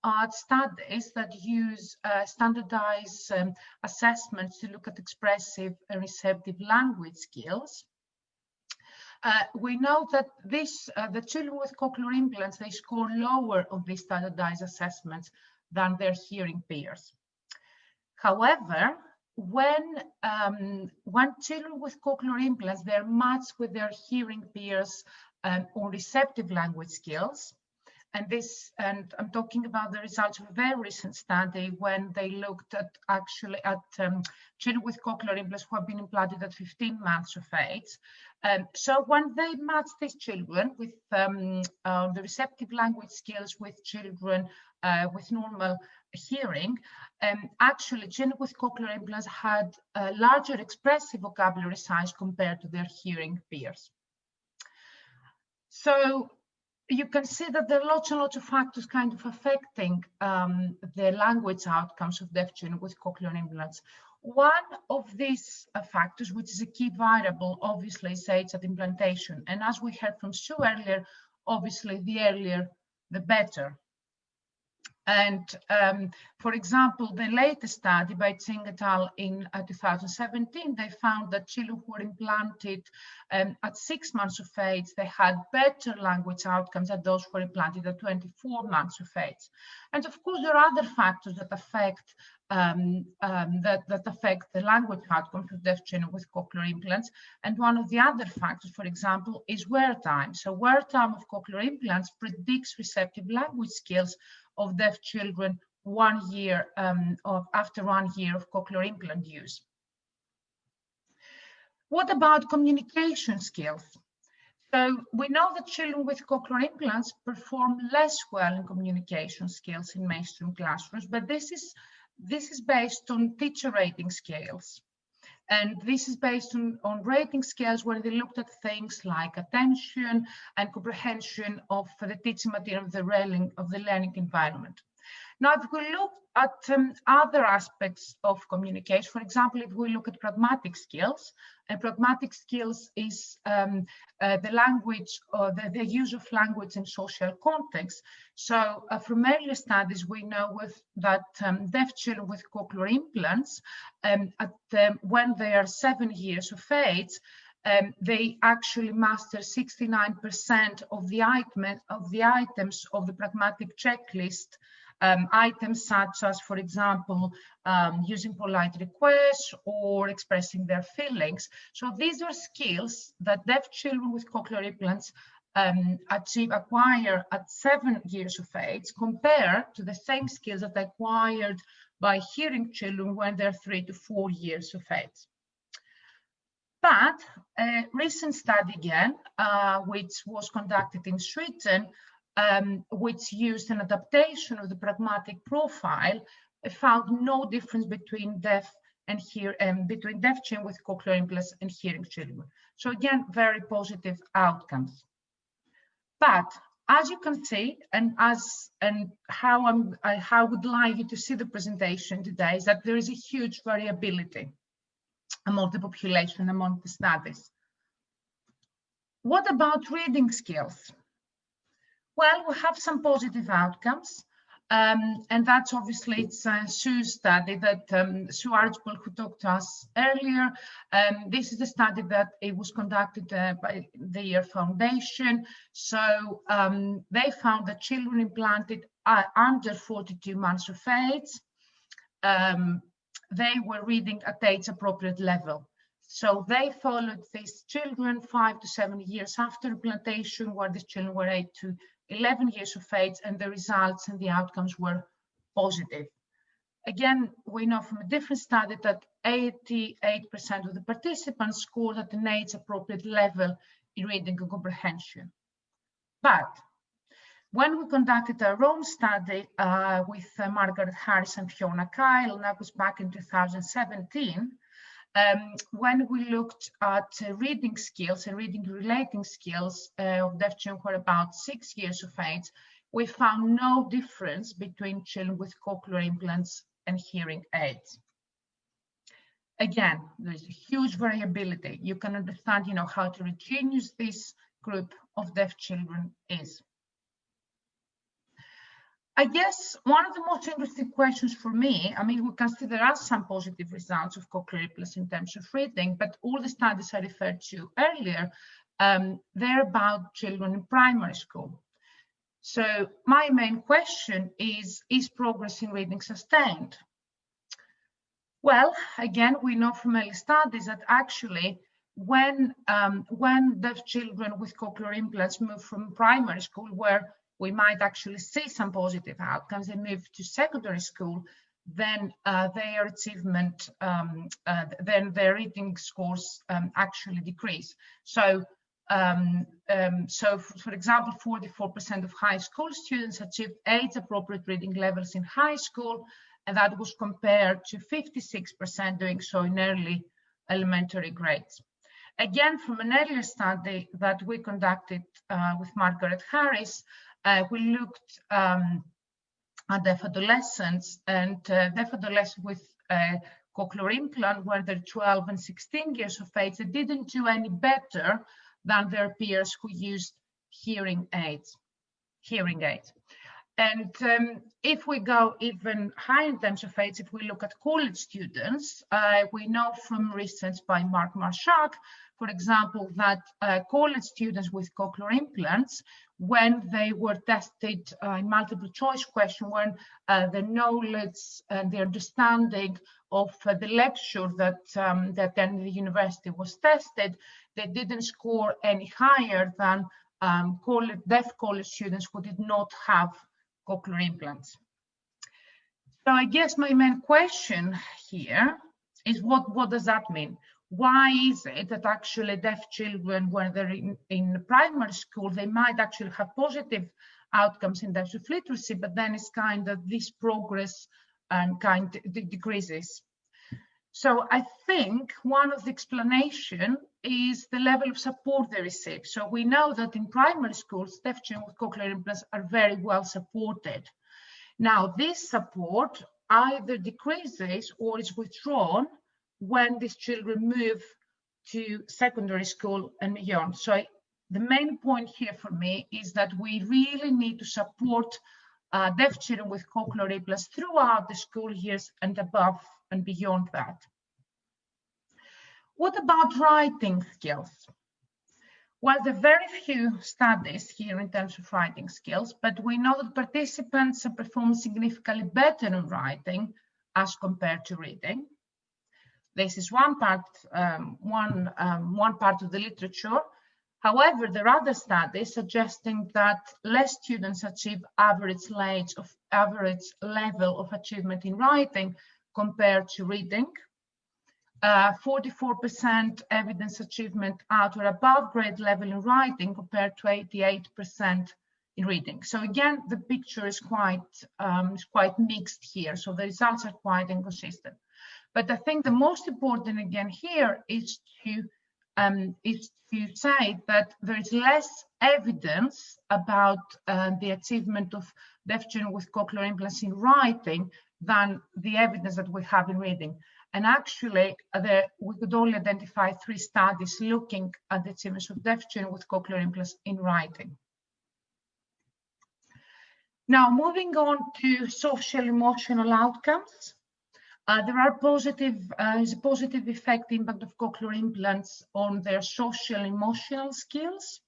at studies that use standardized assessments to look at expressive and receptive language skills, we know that the children with cochlear implants, they score lower on these standardized assessments than their hearing peers. However, when children with cochlear implants, they're matched with their hearing peers on receptive language skills. And I'm talking about the results of a very recent study when they looked at children with cochlear implants who have been implanted at 15 months of age. So when they matched these children with the receptive language skills with children with normal hearing, actually children with cochlear implants had a larger expressive vocabulary size compared to their hearing peers. So you can see that there are lots and lots of factors kind of affecting the language outcomes of deaf children with cochlear implants. One of these factors, which is a key variable, obviously, is age at implantation. And as we heard from Sue earlier, obviously, the earlier, the better. And for example, the latest study by Ching et al. In 2017, they found that children who were implanted at 6 months of age, they had better language outcomes than those who were implanted at 24 months of age. And of course, there are other factors that affect the language outcomes of deaf children with cochlear implants. And one of the other factors, for example, is wear time. So wear time of cochlear implants predicts receptive language skills of deaf children 1 year after 1 year of cochlear implant use. What about communication skills? So we know that children with cochlear implants perform less well in communication skills in mainstream classrooms, but this is based on teacher rating scales. And this is based on rating scales where they looked at things like attention and comprehension of the teaching material of the learning environment. Now, if we look at other aspects of communication, for example, if we look at pragmatic skills, and pragmatic skills is the language or the use of language in social context. So from earlier studies, we know that deaf children with cochlear implants, when they are 7 years of age, they actually master 69% of the items of the pragmatic checklist. Items such as, for example, using polite requests or expressing their feelings. So these are skills that deaf children with cochlear implants acquire at 7 years of age compared to the same skills that acquired by hearing children when they're 3 to 4 years of age. But a recent study again, which was conducted in Sweden, which used an adaptation of the pragmatic profile, found no difference between deaf children with cochlear implants and hearing children. So again, very positive outcomes. But as you can see, and how I would like you to see the presentation today, is that there is a huge variability among the population, among the studies. What about reading skills? Well, we have some positive outcomes, and that's obviously Sue's study that Sue Archbold, who talked to us earlier. This is a study that it was conducted by the Ear Foundation. So they found that children implanted under 42 months of age, they were reading at age-appropriate level. So they followed these children 5 to 7 years after implantation, where these children were 8 to 11 years of age, and the results and the outcomes were positive. Again, we know from a different study that 88% of the participants scored at an age-appropriate level in reading and comprehension. But when we conducted our own study with Margaret Harris and Fiona Kyle, and that was back in 2017, when we looked at reading skills and reading relating skills of deaf children who are about 6 years of age, we found no difference between children with cochlear implants and hearing aids. Again, there's a huge variability. You can understand, how heterogeneous this group of deaf children is. I guess one of the most interesting questions for me, we can see there are some positive results of cochlear implants in terms of reading, but all the studies I referred to earlier, they're about children in primary school. So my main question is progress in reading sustained? Well, again, we know from early studies that actually when deaf children with cochlear implants move from primary school, where we might actually see some positive outcomes, they move to secondary school, then their achievement, then their reading scores actually decrease. So, for example, 44% of high school students achieved age-appropriate reading levels in high school, and that was compared to 56% doing so in early elementary grades. Again, from an earlier study that we conducted with Margaret Harris, we looked at deaf adolescents, and deaf adolescents with cochlear implant, when they're 12 and 16 years of age, they didn't do any better than their peers who used hearing aids. And if we go even higher in terms of age, if we look at college students, we know from research by Mark Marshak, for example, that college students with cochlear implants, when they were tested in multiple choice question, when the knowledge and the understanding of the lecture that then the university was tested, they didn't score any higher than deaf college students who did not have cochlear implants. So I guess my main question here is what does that mean? Why is it that actually deaf children, when they're in primary school, they might actually have positive outcomes in terms of literacy, but then it's kind of this progress kind of decreases? So I think one of the explanation is the level of support they receive. So we know that in primary schools, deaf children with cochlear implants are very well supported. Now, this support either decreases or is withdrawn when these children move to secondary school and beyond. So the main point here for me is that we really need to support deaf children with cochlear implants throughout the school years and above and beyond that. What about writing skills? Well, there are very few studies here in terms of writing skills, but we know that participants perform significantly better in writing as compared to reading. This is one part of the literature. However, there are other studies suggesting that less students achieve average level of achievement in writing compared to reading. 44% evidence achievement at or above grade level in writing compared to 88% in reading. So again, the picture is quite mixed here. So the results are quite inconsistent. But I think the most important again here is to say that there is less evidence about the achievement of deaf children with cochlear implants in writing than the evidence that we have in reading. And actually, we could only identify 3 studies looking at the achievements of deaf children with cochlear implants in writing. Now, moving on to social emotional outcomes. There are is a positive effect impact of cochlear implants on their social emotional skills.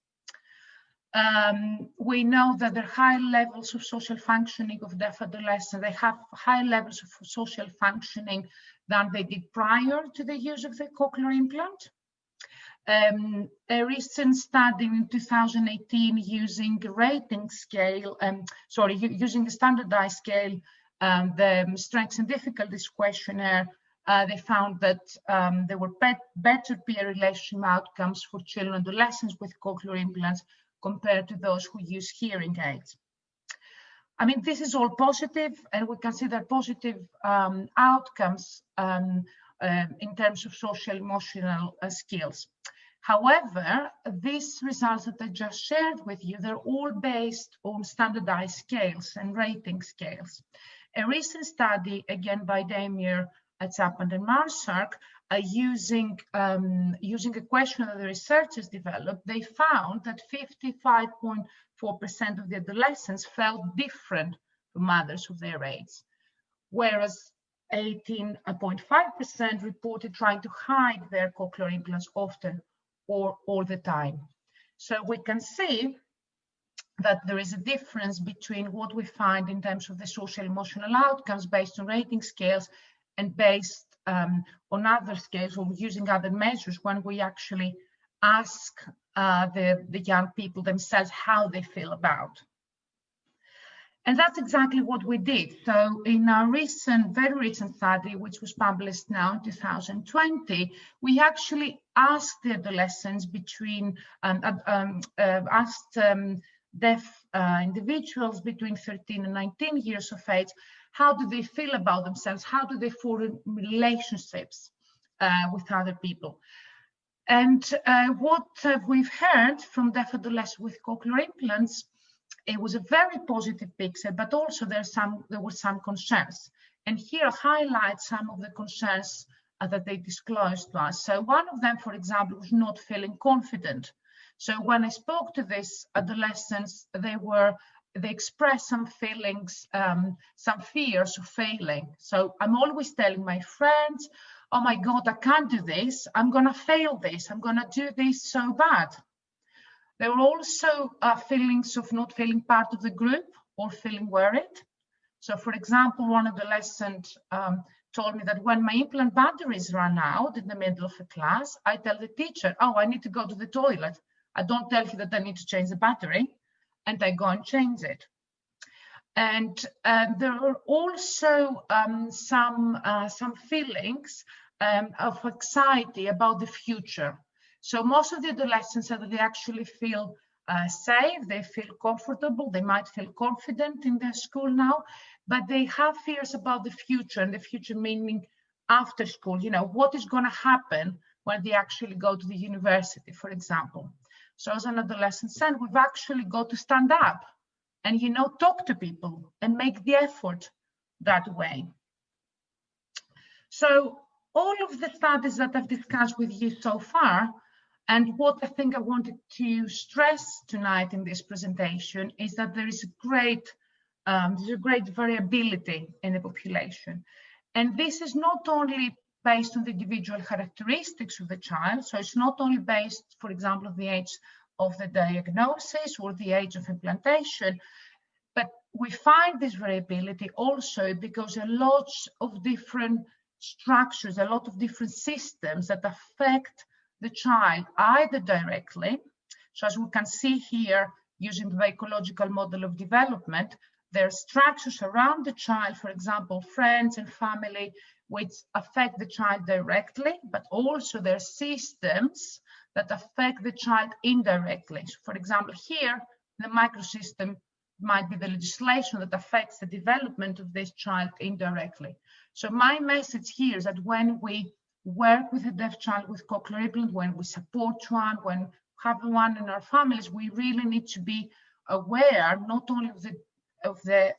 We know that there are high levels of social functioning of deaf adolescents. They have high levels of social functioning than they did prior to the use of the cochlear implant. A recent study in 2018 using a rating scale, using a standardized scale, the strengths and difficulties questionnaire, they found that there were better peer relationship outcomes for children and adolescents with cochlear implants compared to those who use hearing aids. I mean, this is all positive, and we consider positive outcomes in terms of social emotional skills. However, these results that I just shared with you, they're all based on standardized scales and rating scales. A recent study, again by Damier, Chapman and Marshak, using a question that the researchers developed, they found that 55.4% of the adolescents felt different from others of their age, whereas 18.5% reported trying to hide their cochlear implants often or all the time. So we can see that there is a difference between what we find in terms of the social emotional outcomes based on rating scales and based on other scales or using other measures when we actually ask the young people themselves how they feel about. And that's exactly what we did. So in our very recent study, which was published now in 2020, we actually asked the adolescents deaf individuals between 13 and 19 years of age, how do they feel about themselves? How do they form relationships with other people? And what we've heard from deaf adolescents with cochlear implants, it was a very positive picture, but also there were some concerns. And here I highlight some of the concerns that they disclosed to us. So one of them, for example, was not feeling confident. So when I spoke to these adolescents, they expressed some feelings, some fears of failing. So I'm always telling my friends, oh my God, I can't do this. I'm gonna fail this. I'm gonna do this so bad. There were also feelings of not feeling part of the group or feeling worried. So for example, one adolescent told me that when my implant batteries run out in the middle of a class, I tell the teacher, oh, I need to go to the toilet. I don't tell you that I need to change the battery, and I go and change it. And there were also some feelings of anxiety about the future. So most of the adolescents said that they actually feel safe, they feel comfortable, they might feel confident in their school now, but they have fears about the future, and the future meaning after school, you know, what is going to happen when they actually go to the university, for example. So as an adolescent said, we've actually got to stand up and, you know, talk to people and make the effort that way. So all of the studies that I've discussed with you so far, and what I think I wanted to stress tonight in this presentation, is that there is a great variability in the population. And this is not only based on the individual characteristics of the child, so it's not only based, for example, on the age of the diagnosis or the age of implantation, but we find this variability also because a lot of different structures, a lot of different systems that affect the child either directly, so as we can see here using the ecological model of development, there are structures around the child, for example, friends and family, which affect the child directly, but also there are systems that affect the child indirectly. So for example, here, the microsystem might be the legislation that affects the development of this child indirectly. So my message here is that when we work with a deaf child with cochlear implant, when we support one, when we have one in our families, we really need to be aware not only of the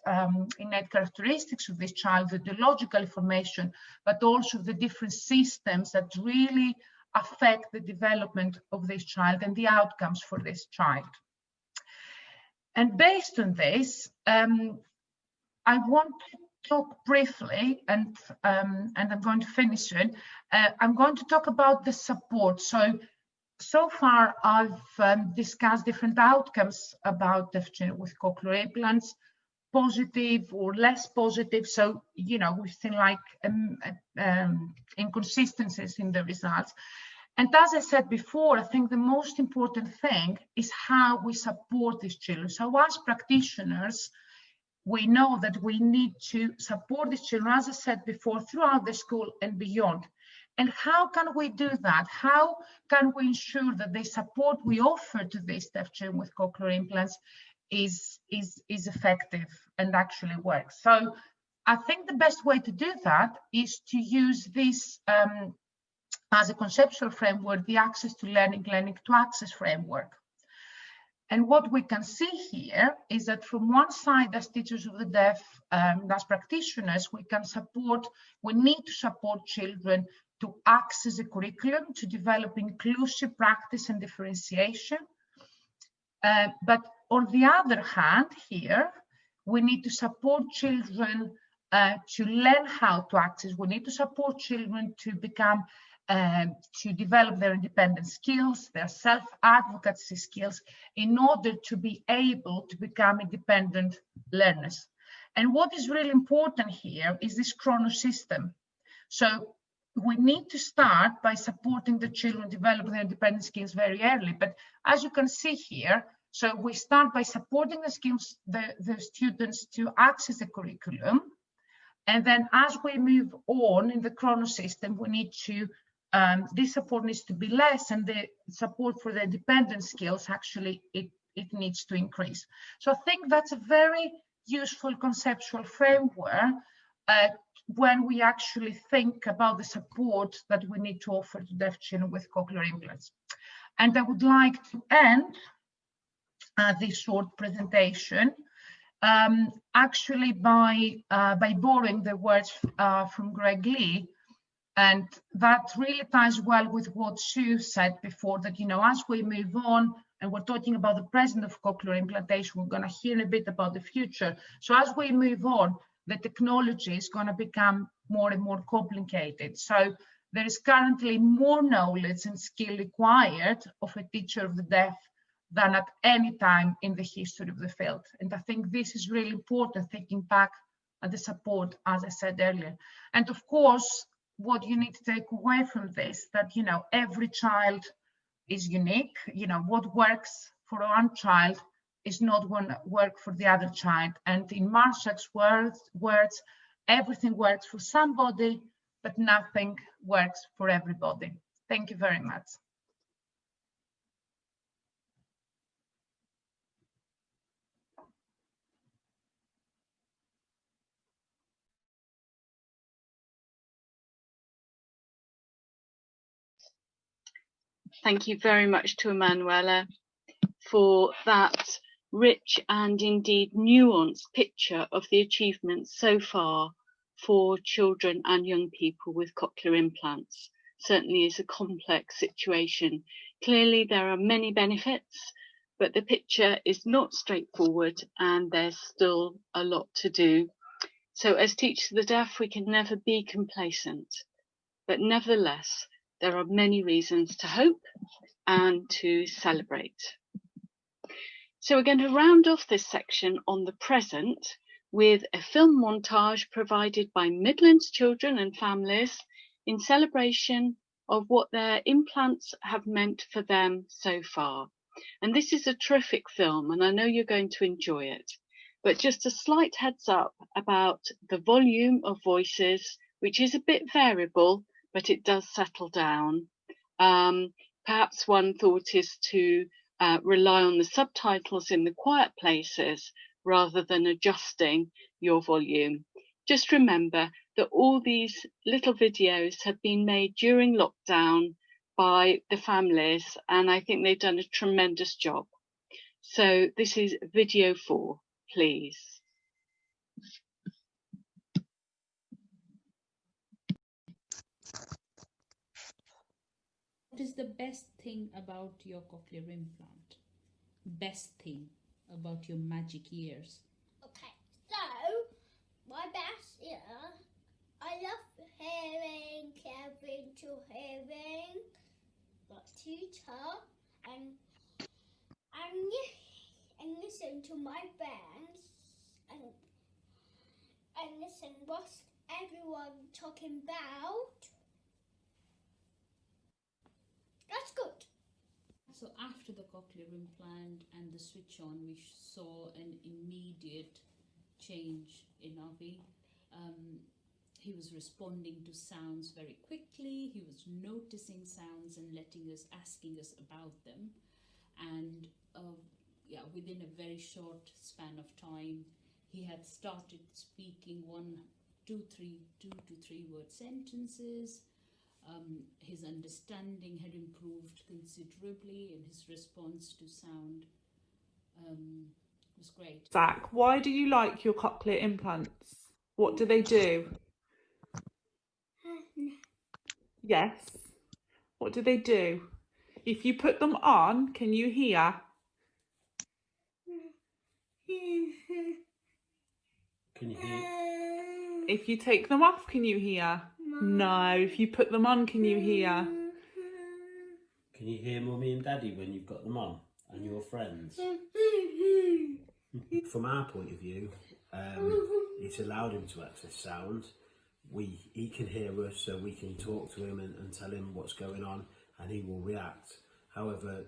innate characteristics of this child, the etiological information, but also the different systems that really affect the development of this child and the outcomes for this child. And based on this, I want to talk briefly, and I'm going to finish it. I'm going to talk about the support. So far, I've discussed different outcomes about deaf children with cochlear implants, positive or less positive. So, you know, we've seen like inconsistencies in the results. And as I said before, I think the most important thing is how we support these children. So as practitioners, we know that we need to support these children, as I said before, throughout the school and beyond. And how can we do that? How can we ensure that the support we offer to these deaf children with cochlear implants is effective and actually works? So I think the best way to do that is to use this as a conceptual framework, the access to learning, learning to access framework. And what we can see here is that from one side, as teachers of the deaf, as practitioners, we need to support children to access the curriculum, to develop inclusive practice and differentiation. But on the other hand, here, we need to support children to learn how to access. We need to support children to become to develop their independent skills, their self-advocacy skills, in order to be able to become independent learners. And what is really important here is this chrono system. So we need to start by supporting the children developing their independent skills very early. But as you can see here, so we start by supporting the skills, the students to access the curriculum. And then as we move on in the chrono system, we need to, this support needs to be less, and the support for the independent skills, actually, it needs to increase. So I think that's a very useful conceptual framework when we actually think about the support that we need to offer to deaf children with cochlear implants. And I would like to end this short presentation actually by borrowing the words from Greg Lee, and that really ties well with what Sue said before, that, you know, as we move on and we're talking about the present of cochlear implantation, we're going to hear a bit about the future. So as we move on, the technology is going to become more and more complicated. So there is currently more knowledge and skill required of a teacher of the deaf than at any time in the history of the field. And I think this is really important, thinking back at the support, as I said earlier. And of course, what you need to take away from this, that, you know, every child is unique. You know, what works for one child is not going to work for the other child. And in Marshak's words, everything works for somebody, but nothing works for everybody. Thank you very much. Thank you very much to Emmanouela for that rich and indeed nuanced picture of the achievements so far for children and young people with cochlear implants. Certainly is a complex situation. Clearly there are many benefits, but the picture is not straightforward and there's still a lot to do. So as teachers of the deaf, we can never be complacent, but nevertheless, there are many reasons to hope and to celebrate. So we're going to round off this section on the present with a film montage provided by Midlands children and families in celebration of what their implants have meant for them so far. And this is a terrific film, and I know you're going to enjoy it. But just a slight heads up about the volume of voices, which is a bit variable, but it does settle down. Perhaps one thought is to rely on the subtitles in the quiet places rather than adjusting your volume. Just remember that all these little videos have been made during lockdown by the families, and I think they've done a tremendous job. So this is video 4, please. What is the best thing about your cochlear implant? Best thing about your magic ears? Okay, so my best ear, I love hearing, caring to hearing, like teacher, and listen to my bands and listen what's everyone talking about. That's good. So after the cochlear implant and the switch on, we saw an immediate change in Avi. He was responding to sounds very quickly. He was noticing sounds and asking us about them. And within a very short span of time, he had started speaking 2 to 3 word sentences. His understanding had improved considerably, and his response to sound was great. Zach, why do you like your cochlear implants? What do they do? Yes. What do they do? If you put them on, can you hear? Can you hear? If you take them off, can you hear? No. If you put them on, can you hear? Can you hear Mummy and Daddy when you've got them on? And your friends? From our point of view, it's allowed him to access sound. he can hear us, so we can talk to him and tell him what's going on, and he will react. However,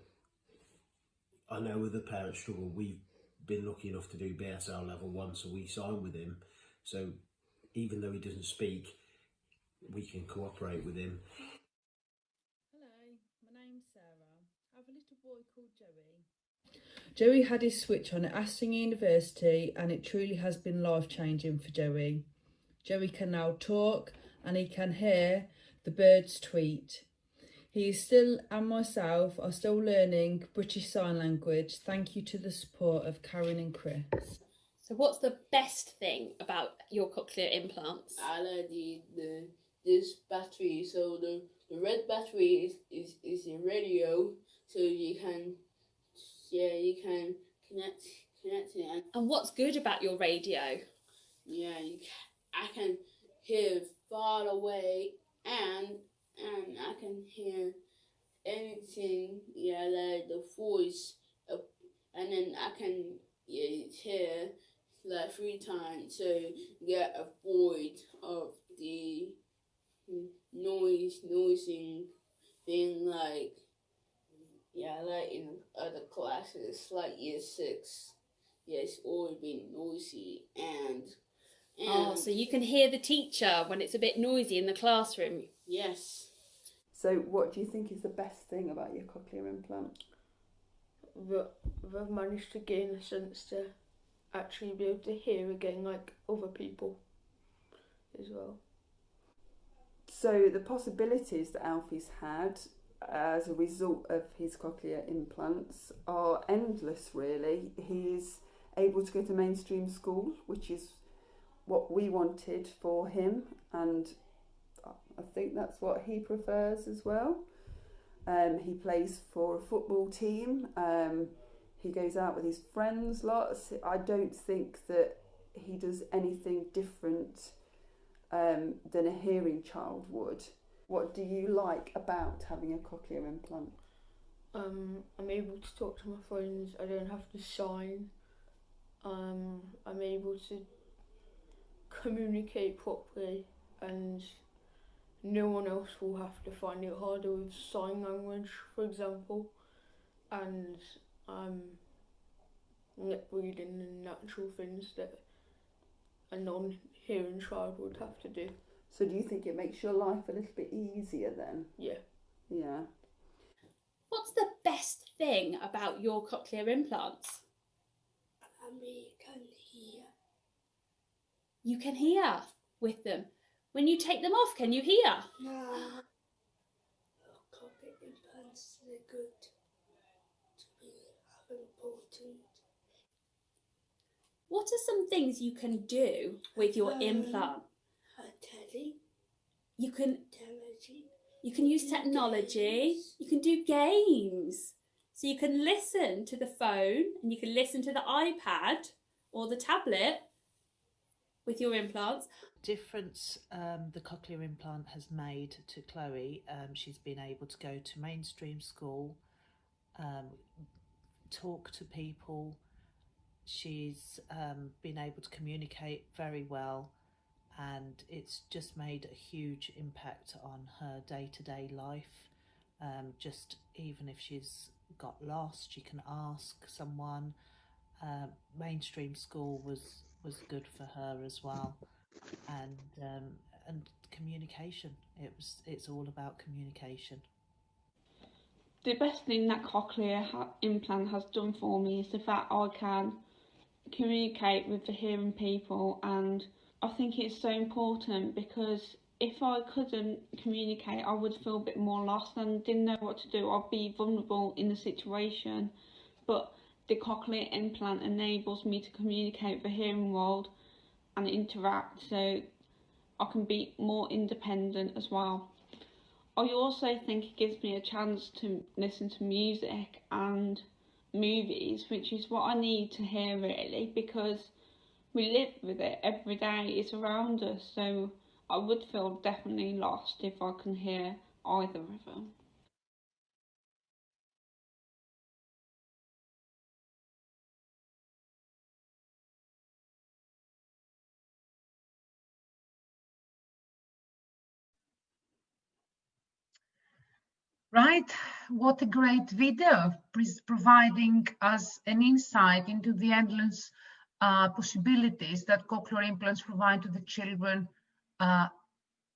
I know other parents struggle. We've been lucky enough to do BSL level 1, so we sign with him. So even though he doesn't speak, we can cooperate with him. Hello, my name's Sarah. I have a little boy called Joey. Joey had his switch on at Aston University, and it truly has been life-changing for Joey. Joey can now talk and he can hear the birds tweet. He is still, and myself are still learning British Sign Language. Thank you to the support of Karen and Chris. So what's the best thing about your cochlear implants? I like this battery. So the red battery is a radio, so you can connect it. And what's good about your radio? Yeah, I can hear far away, and I can hear anything. Yeah, like the voice, and then I can hear like 3 times, so get avoid of the noising thing, like like in other classes, like year 6. Yeah, it's always been noisy and So you can hear the teacher when it's a bit noisy in the classroom. Yes. So what do you think is the best thing about your cochlear implant? We've managed to gain a sense to actually be able to hear again like other people as well. So the possibilities that Alfie's had as a result of his cochlear implants are endless, really. He's able to go to mainstream school, which is what we wanted for him, and I think that's what he prefers as well. He plays for a football team. He goes out with his friends lots. I don't think that he does anything different than a hearing child would. What do you like about having a cochlear implant? I'm able to talk to my friends. I don't have to sign. I'm able to communicate properly, and no one else will have to find it harder with sign language, for example. And I'm lip reading and natural things that a non-hearing child would have to do. So do you think it makes your life a little bit easier then? Yeah. Yeah. What's the best thing about your cochlear implants? I can hear. You can hear with them. When you take them off, can you hear? No. Cochlear implants are good to be important. What are some things you can do with your implant? Teddy. You can Technology. use technology. You can do games. So you can listen to the phone and you can listen to the iPad or the tablet with your implants. Difference the cochlear implant has made to Chloe. She's been able to go to mainstream school, talk to people. She's been able to communicate very well, and it's just made a huge impact on her day-to-day life. Just even if she's got lost, she can ask someone. Mainstream school was good for her as well, and communication. It's all about communication. The best thing that cochlear implant has done for me is the fact I can communicate with the hearing people, and I think it's so important because if I couldn't communicate, I would feel a bit more lost and didn't know what to do. I'd be vulnerable in the situation, but the cochlear implant enables me to communicate with the hearing world and interact, so I can be more independent as well. I also think it gives me a chance to listen to music and movies, which is what I need to hear really, because we live with it every day. It's around us, so I would feel definitely lost if I can hear either of them. Right, what a great video, providing us an insight into the endless possibilities that cochlear implants provide to the children,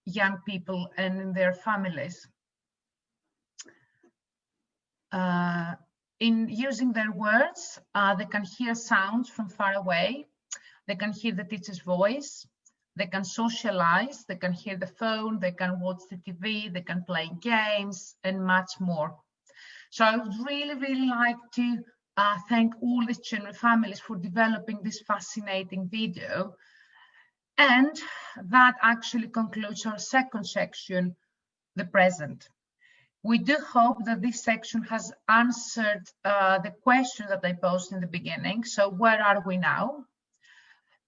young people, and their families. In using their words, they can hear sounds from far away, they can hear the teacher's voice, they can socialize, they can hear the phone, they can watch the TV, they can play games, and much more. So I would really, really like to thank all the children families for developing this fascinating video. And that actually concludes our second section, the present. We do hope that this section has answered the question that I posed in the beginning. So where are we now?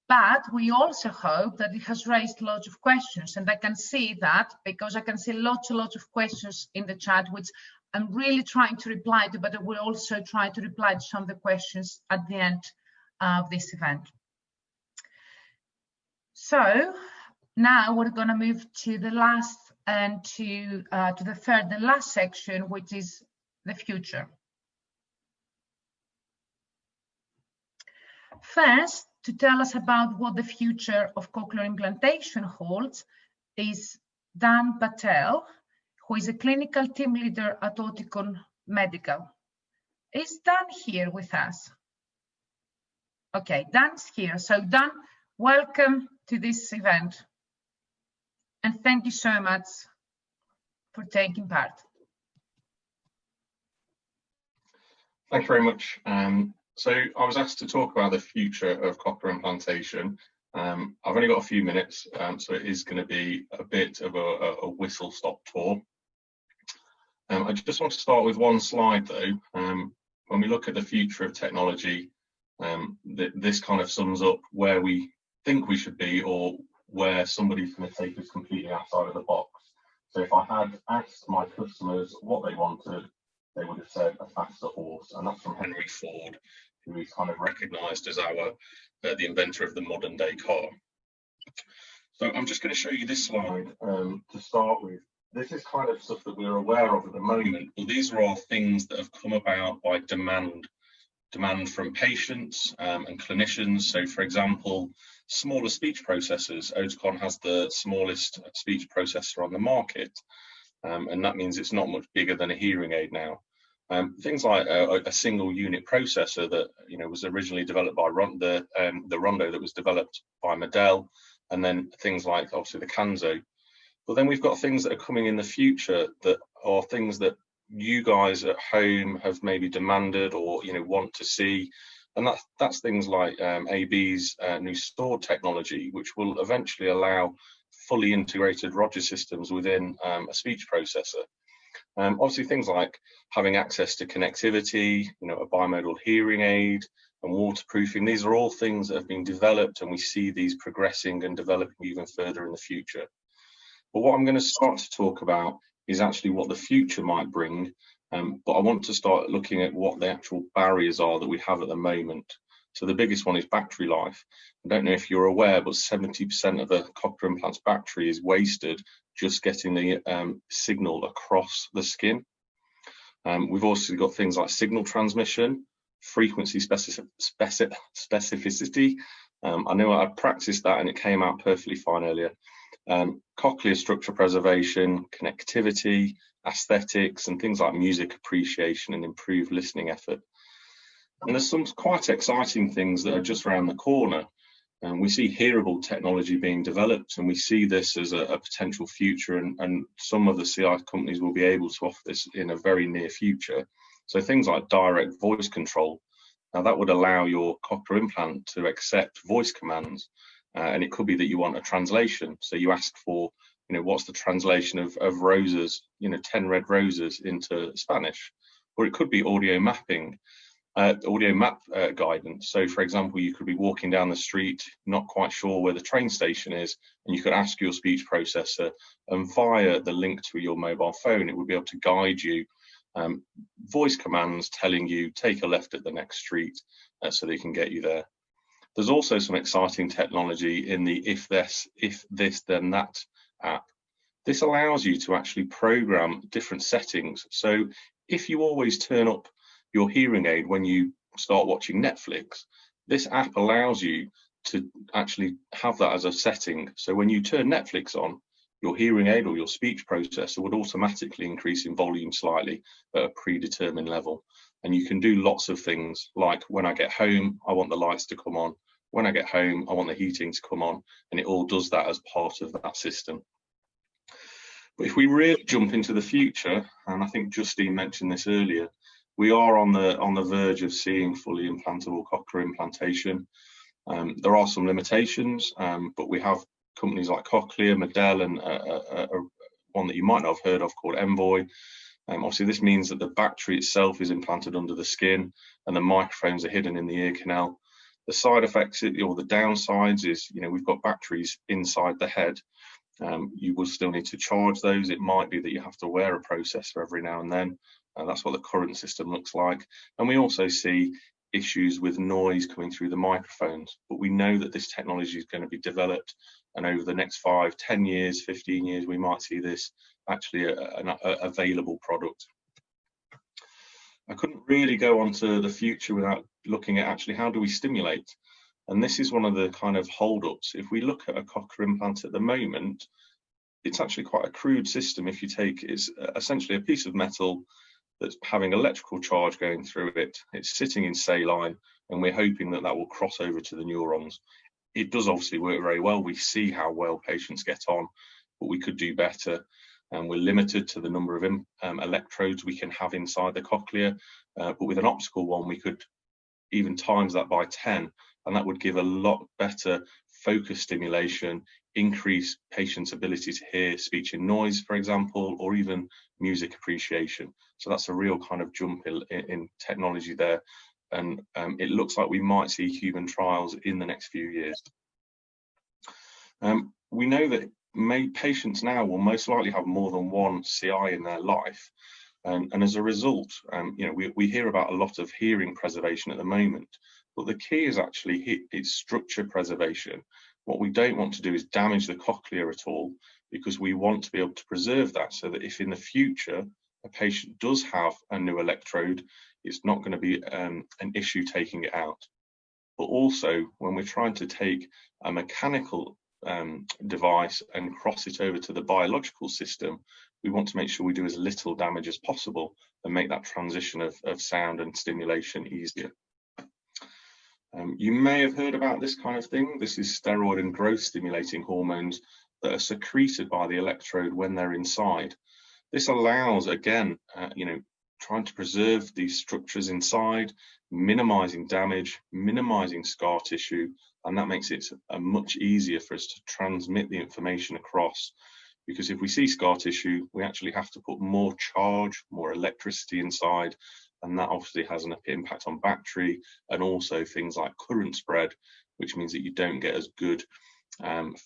But we also hope that it has raised lots of questions, and I can see that because I can see lots of questions in the chat, which I'm really trying to reply to, but I will also try to reply to some of the questions at the end of this event. So now we're going to move to the last and to the third and last section, which is the future. First, to tell us about what the future of cochlear implantation holds is Dan Battelle, who is a clinical team leader at Oticon Medical. Is Dan here with us? Okay, Dan's here. So Dan, welcome to this event. And thank you so much for taking part. Thank you very much. So I was asked to talk about the future of cochlear implantation. I've only got a few minutes, so it is going to be a bit of a whistle-stop tour. I just want to start with one slide though. When we look at the future of technology, this kind of sums up where we think we should be or where somebody's going to take us completely outside of the box. So if I had asked my customers what they wanted, they would have said a faster horse, and that's from Henry Ford, who is kind of recognised as the inventor of the modern day car. So I'm just going to show you this slide to start with. This is kind of stuff that we're aware of at the moment, but these are all things that have come about by demand from patients and clinicians. So for example, smaller speech processors. Oticon has the smallest speech processor on the market. And that means it's not much bigger than a hearing aid now. Things like a single unit processor that was originally developed by the Rondo that was developed by Battelle, and then things like obviously the Kanzo. But then we've got things that are coming in the future that are things that you guys at home have maybe demanded or want to see, and that's things like AB's new stored technology, which will eventually allow fully integrated Roger systems within a speech processor. Obviously things like having access to connectivity, a bimodal hearing aid and waterproofing, these are all things that have been developed, and we see these progressing and developing even further in the future. But what I'm going to start to talk about is actually what the future might bring, but I want to start looking at what the actual barriers are that we have at the moment. So the biggest one is battery life. I don't know if you're aware, but 70% of the cochlear implant's battery is wasted just getting the signal across the skin. We've also got things like signal transmission, frequency specificity. I know I practiced that and it came out perfectly fine earlier. Cochlear structure preservation, connectivity, aesthetics, and things like music appreciation and improved listening effort. And there's some quite exciting things that are just around the corner. And we see hearable technology being developed, and we see this as a potential future, and some of the CI companies will be able to offer this in a very near future. So things like direct voice control. Now that would allow your cochlear implant to accept voice commands, and it could be that you want a translation. So you ask for, what's the translation of roses, 10 red roses into Spanish, or it could be audio mapping. Audio map guidance. So for example, you could be walking down the street, not quite sure where the train station is, and you could ask your speech processor, and via the link to your mobile phone, it would be able to guide you, voice commands telling you take a left at the next street, so they can get you there. There's also some exciting technology in the if this then that app. This allows you to actually program different settings. So if you always turn up your hearing aid when you start watching Netflix, this app allows you to actually have that as a setting. So when you turn Netflix on, your hearing aid or your speech processor would automatically increase in volume slightly at a predetermined level. And you can do lots of things, like when I get home, I want the lights to come on. When I get home, I want the heating to come on, and it all does that as part of that system. But if we really jump into the future, and I think Justine mentioned this earlier, we are on the verge of seeing fully implantable cochlear implantation. There are some limitations, but we have companies like Cochlear, Battelle, and one that you might not have heard of called Envoy. Obviously, this means that the battery itself is implanted under the skin, and the microphones are hidden in the ear canal. The side effects, or the downsides, is we've got batteries inside the head. You will still need to charge those. It might be that you have to wear a processor every now and then. That's what the current system looks like. And we also see issues with noise coming through the microphones. But we know that this technology is going to be developed, and over the next 5, 10 years, 15 years, we might see this actually an available product. I couldn't really go on to the future without looking at actually how do we stimulate. And this is one of the kind of hold-ups. If we look at a cochlear implant at the moment, it's actually quite a crude system. If you take, it's essentially a piece of metal that's having electrical charge going through it. It's sitting in saline, and we're hoping that that will cross over to the neurons. It does obviously work very well. We see how well patients get on, but we could do better. And we're limited to the number of electrodes we can have inside the cochlea. But with an optical one, we could even times that by 10, and that would give a lot better focus stimulation, increase patients' ability to hear speech and noise, for example, or even music appreciation. So that's a real kind of jump in technology there. And it looks like we might see human trials in the next few years. We know that patients now will most likely have more than one CI in their life. And as a result, we hear about a lot of hearing preservation at the moment, but the key is actually its structure preservation. What we don't want to do is damage the cochlea at all, because we want to be able to preserve that so that if in the future a patient does have a new electrode, it's not going to be an issue taking it out. But also, when we're trying to take a mechanical device and cross it over to the biological system, we want to make sure we do as little damage as possible and make that transition of sound and stimulation easier. You may have heard about this kind of thing. This is steroid and growth stimulating hormones that are secreted by the electrode when they're inside. This allows, again, trying to preserve these structures inside, minimizing damage, minimizing scar tissue, and that makes it much easier for us to transmit the information across. Because if we see scar tissue, we actually have to put more charge, more electricity inside, and that obviously has an impact on battery and also things like current spread, which means that you don't get as good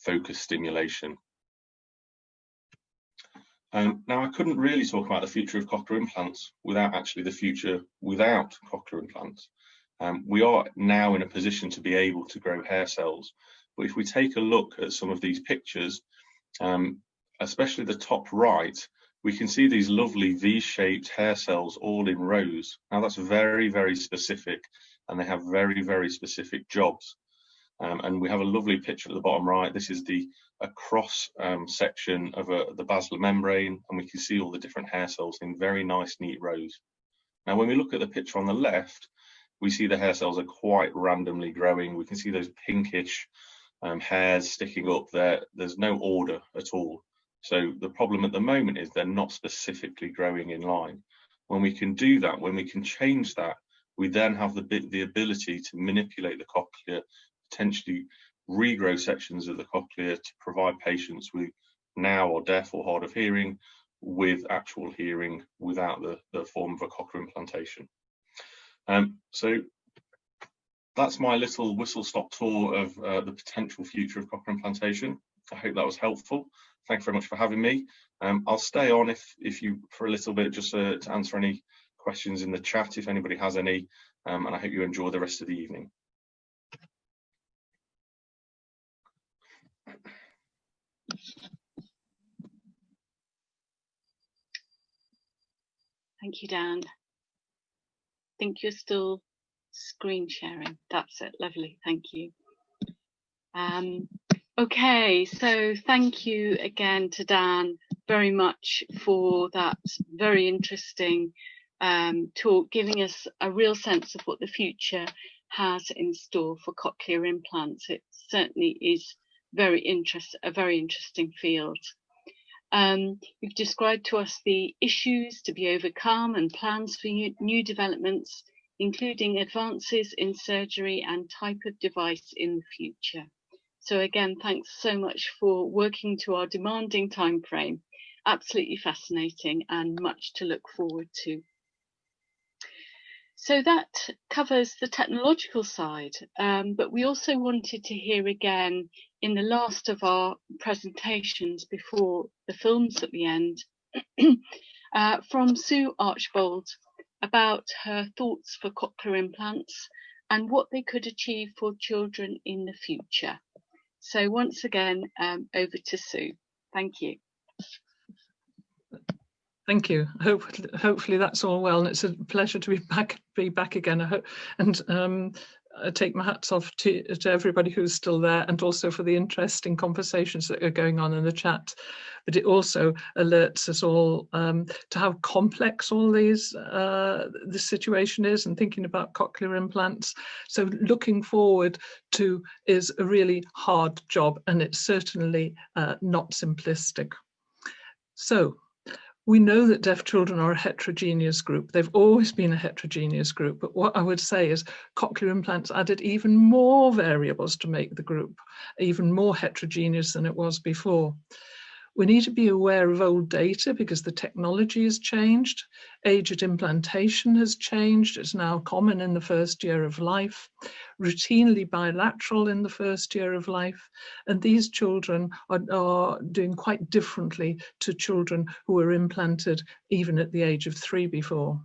focus stimulation. Now, I couldn't really talk about the future of cochlear implants without actually the future without cochlear implants. We are now in a position to be able to grow hair cells, but if we take a look at some of these pictures, especially the top right, we can see these lovely V-shaped hair cells all in rows. Now that's very, very specific, and they have very, very specific jobs. And we have a lovely picture at the bottom right. This is a cross section of the basilar membrane, and we can see all the different hair cells in very nice, neat rows. Now, when we look at the picture on the left, we see the hair cells are quite randomly growing. We can see those pinkish hairs sticking up there. There's no order at all. So the problem at the moment is they're not specifically growing in line. When we can do that, when we can change that, we then have the ability to manipulate the cochlea, potentially regrow sections of the cochlea to provide patients with now or deaf or hard of hearing with actual hearing without the form of a cochlear implantation. So that's my little whistle-stop tour of the potential future of cochlear implantation. I hope that was helpful. Thank you very much for having me. I'll stay on if you for a little bit just to answer any questions in the chat if anybody has any, and I hope you enjoy the rest of the evening. Thank you, Dan. I think you're still screen sharing. That's it. Lovely. Thank you. Okay, so thank you again to Dan very much for that very interesting talk, giving us a real sense of what the future has in store for cochlear implants. It certainly is a very interesting field. You've described to us the issues to be overcome and plans for new developments, including advances in surgery and type of device in the future. So again, thanks so much for working to our demanding time frame. Absolutely fascinating and much to look forward to. So that covers the technological side, but we also wanted to hear again in the last of our presentations before the films at the end from Sue Archbold about her thoughts for cochlear implants and what they could achieve for children in the future. So once again, over to Sue. Thank you. Thank you. Hopefully that's all well, and it's a pleasure to be back again. I hope, and I take my hats off to everybody who's still there, and also for the interesting conversations that are going on in the chat. But it also alerts us all to how complex all this situation is, and thinking about cochlear implants. So looking forward to is a really hard job, and it's certainly not simplistic. So we know that deaf children are a heterogeneous group. They've always been a heterogeneous group, but what I would say is cochlear implants added even more variables to make the group even more heterogeneous than it was before. We need to be aware of old data because the technology has changed. Age at implantation has changed. It's now common in the first year of life, routinely bilateral in the first year of life. And these children are doing quite differently to children who were implanted even at the age of 3 before.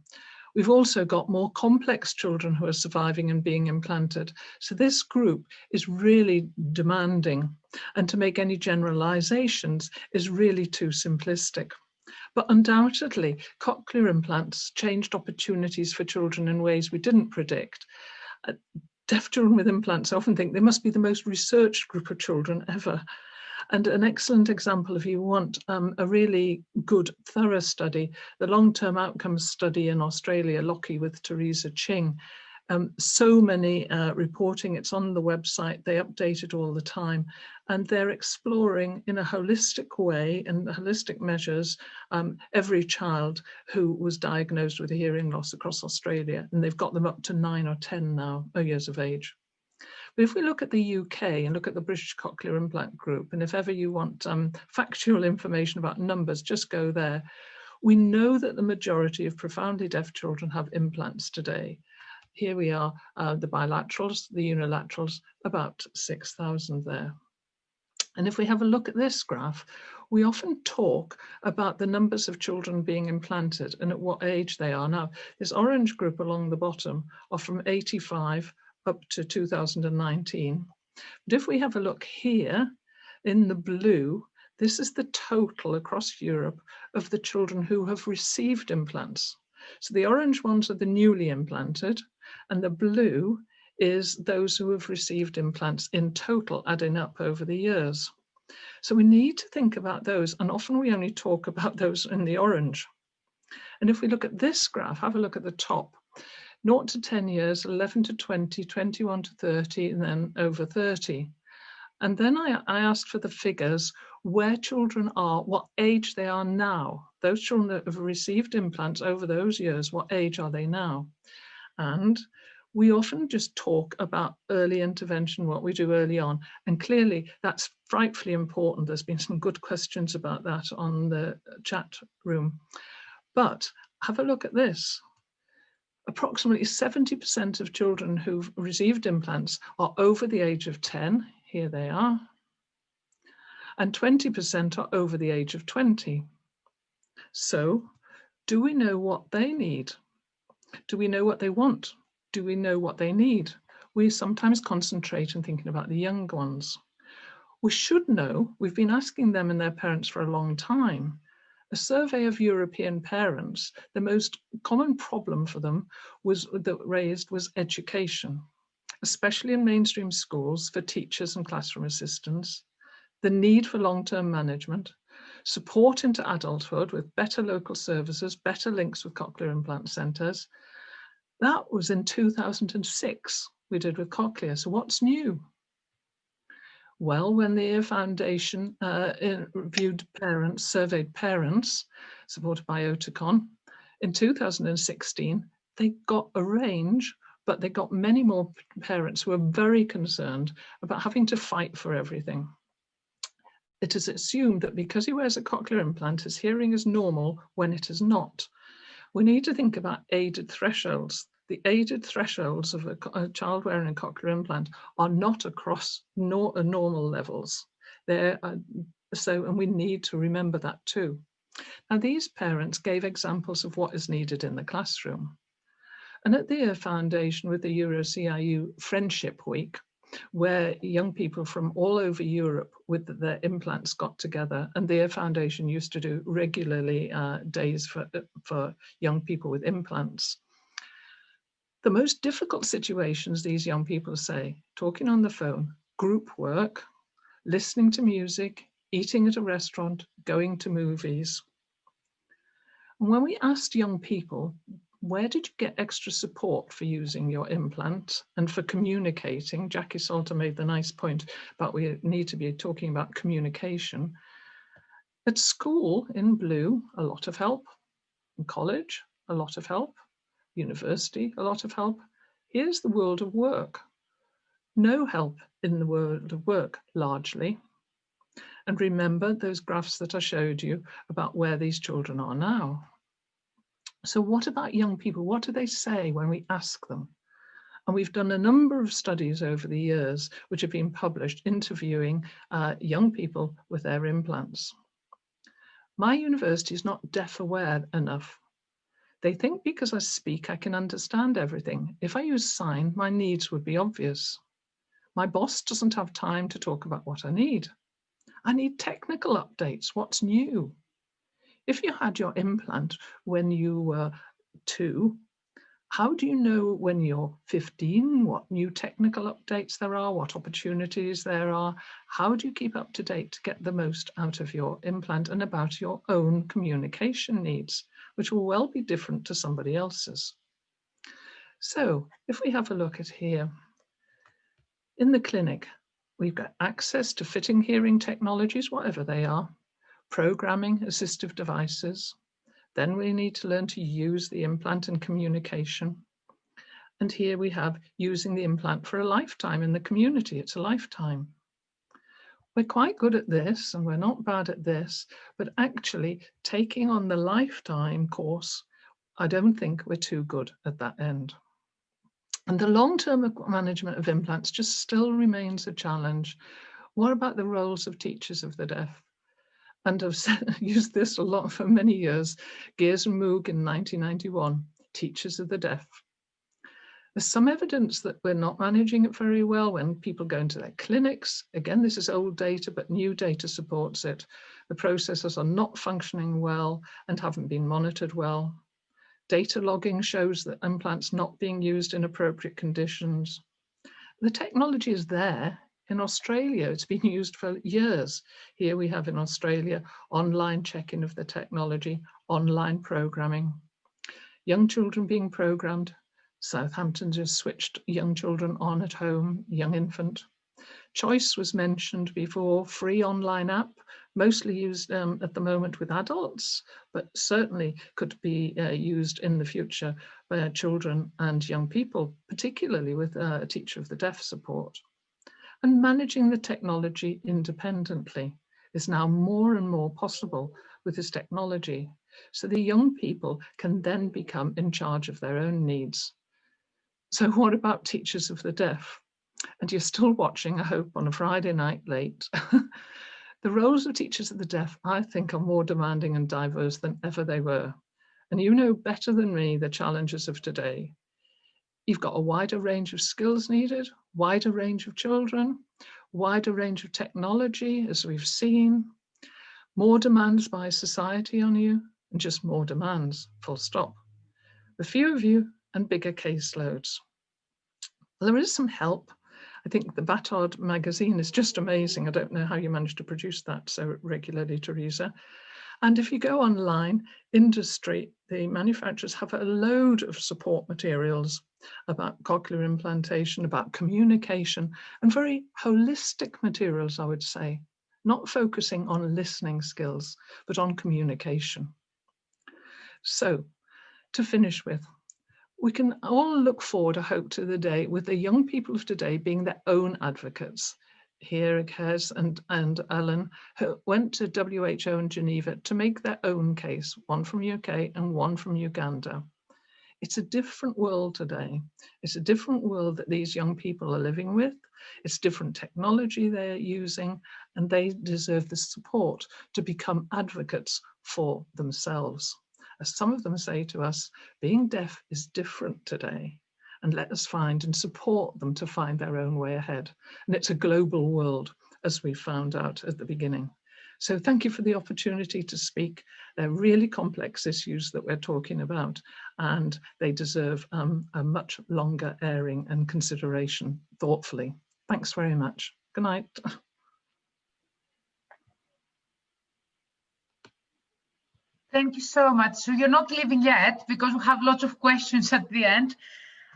We've also got more complex children who are surviving and being implanted. So this group is really demanding, and to make any generalizations is really too simplistic. But undoubtedly, cochlear implants changed opportunities for children in ways we didn't predict. Deaf children with implants, I often think they must be the most researched group of children ever. And an excellent example, if you want a really good, thorough study, the long-term outcomes study in Australia, Lockie with Teresa Ching. So many reporting, it's on the website, they update it all the time, and they're exploring in a holistic way and holistic measures every child who was diagnosed with a hearing loss across Australia, and they've got them up to 9 or 10 now, years of age. But if we look at the UK and look at the British Cochlear Implant Group, and if ever you want factual information about numbers, just go there. We know that the majority of profoundly deaf children have implants today. Here we are, the bilaterals, the unilaterals, about 6,000 there. And if we have a look at this graph, we often talk about the numbers of children being implanted and at what age they are. Now, this orange group along the bottom are from 85 up to 2019. But if we have a look here in the blue, this is the total across Europe of the children who have received implants. So the orange ones are the newly implanted, and the blue is those who have received implants in total, adding up over the years. So we need to think about those, and often we only talk about those in the orange. And if we look at this graph, have a look at the top. 0 to 10 years, 11 to 20, 21 to 30, and then over 30. And then I asked for the figures where children are, what age they are now. Those children that have received implants over those years, what age are they now? And we often just talk about early intervention, what we do early on. And clearly that's frightfully important. There's been some good questions about that on the chat room. But have a look at this. Approximately 70% of children who've received implants are over the age of 10, here they are, and 20% are over the age of 20. So, do we know what they need? Do we know what they want? Do we know what they need? We sometimes concentrate on thinking about the young ones. We should know, we've been asking them and their parents for a long time, A survey of European parents, the most common problem for them was education, especially in mainstream schools for teachers and classroom assistants, the need for long-term management, support into adulthood with better local services, better links with cochlear implant centres. That was in 2006 we did with Cochlear. So what's new? Well, when the Ear Foundation surveyed parents, supported by Oticon, in 2016, they got a range, but they got many more parents who were very concerned about having to fight for everything. It is assumed that because he wears a cochlear implant, his hearing is normal when it is not. We need to think about aided thresholds. The aided thresholds of a child wearing a cochlear implant are not across normal levels. And we need to remember that too. Now, these parents gave examples of what is needed in the classroom. And at the Ear Foundation, with the EuroCIU Friendship Week, where young people from all over Europe with their implants got together, and the Ear Foundation used to do regularly days for young people with implants. The most difficult situations, these young people say, talking on the phone, group work, listening to music, eating at a restaurant, going to movies. And when we asked young people, where did you get extra support for using your implant and for communicating? Jackie Salter made the nice point about we need to be talking about communication. At school, in blue, a lot of help. In college, a lot of help. University, a lot of help. Here's the world of work. No help in the world of work, largely. And remember those graphs that I showed you about where these children are now. So what about young people? What do they say when we ask them? And we've done a number of studies over the years which have been published interviewing young people with their implants. My university is not deaf aware enough. They think because I speak, I can understand everything. If I use sign, my needs would be obvious. My boss doesn't have time to talk about what I need. I need technical updates. What's new? If you had your implant when you were 2, how do you know when you're 15 what new technical updates there are, what opportunities there are? How do you keep up to date to get the most out of your implant and about your own communication needs, which will well be different to somebody else's? So if we have a look at here, in the clinic, we've got access to fitting hearing technologies, whatever they are, programming assistive devices. Then we need to learn to use the implant in communication. And here we have using the implant for a lifetime in the community. It's a lifetime. We're quite good at this and we're not bad at this, but actually taking on the lifetime course, I don't think we're too good at that end. And the long-term management of implants just still remains a challenge. What about the roles of teachers of the deaf? And I've used this a lot for many years. Gears and Moog in 1991, teachers of the deaf. There's some evidence that we're not managing it very well when people go into their clinics. Again, this is old data, but new data supports it. The processors are not functioning well and haven't been monitored well. Data logging shows that implants not being used in appropriate conditions. The technology is there. In Australia, it's been used for years. Here we have in Australia, online checking of the technology, online programming. Young children being programmed. Southampton just switched young children on at home, young infant. Choice was mentioned before, free online app, mostly used at the moment with adults, but certainly could be used in the future by children and young people, particularly with a teacher of the deaf support. And managing the technology independently is now more and more possible with this technology. So the young people can then become in charge of their own needs. So what about teachers of the deaf? And you're still watching, I hope, on a Friday night late. The roles of teachers of the deaf, I think, are more demanding and diverse than ever they were. And you know better than me the challenges of today. You've got a wider range of skills needed, wider range of children, wider range of technology, as we've seen. More demands by society on you, and just more demands, full stop. The few of you and bigger caseloads. There is some help. I think the Battelle magazine is just amazing. I don't know how you managed to produce that so regularly, Teresa. And if you go online, industry, the manufacturers have a load of support materials about cochlear implantation, about communication, and very holistic materials, I would say, not focusing on listening skills, but on communication. So, to finish with, we can all look forward, I hope, to the day with the young people of today being their own advocates. Here, Kez and Alan, who went to WHO in Geneva to make their own case, one from UK and one from Uganda. It's a different world today. It's a different world that these young people are living with. It's different technology they're using, and they deserve the support to become advocates for themselves. As some of them say to us, being deaf is different today, and let us find and support them to find their own way ahead. And it's a global world, as we found out at the beginning. So thank you for the opportunity to speak. They're really complex issues that we're talking about, and they deserve a much longer airing and consideration thoughtfully. Thanks very much. Good night. Thank you so much. So you're not leaving yet because we have lots of questions at the end.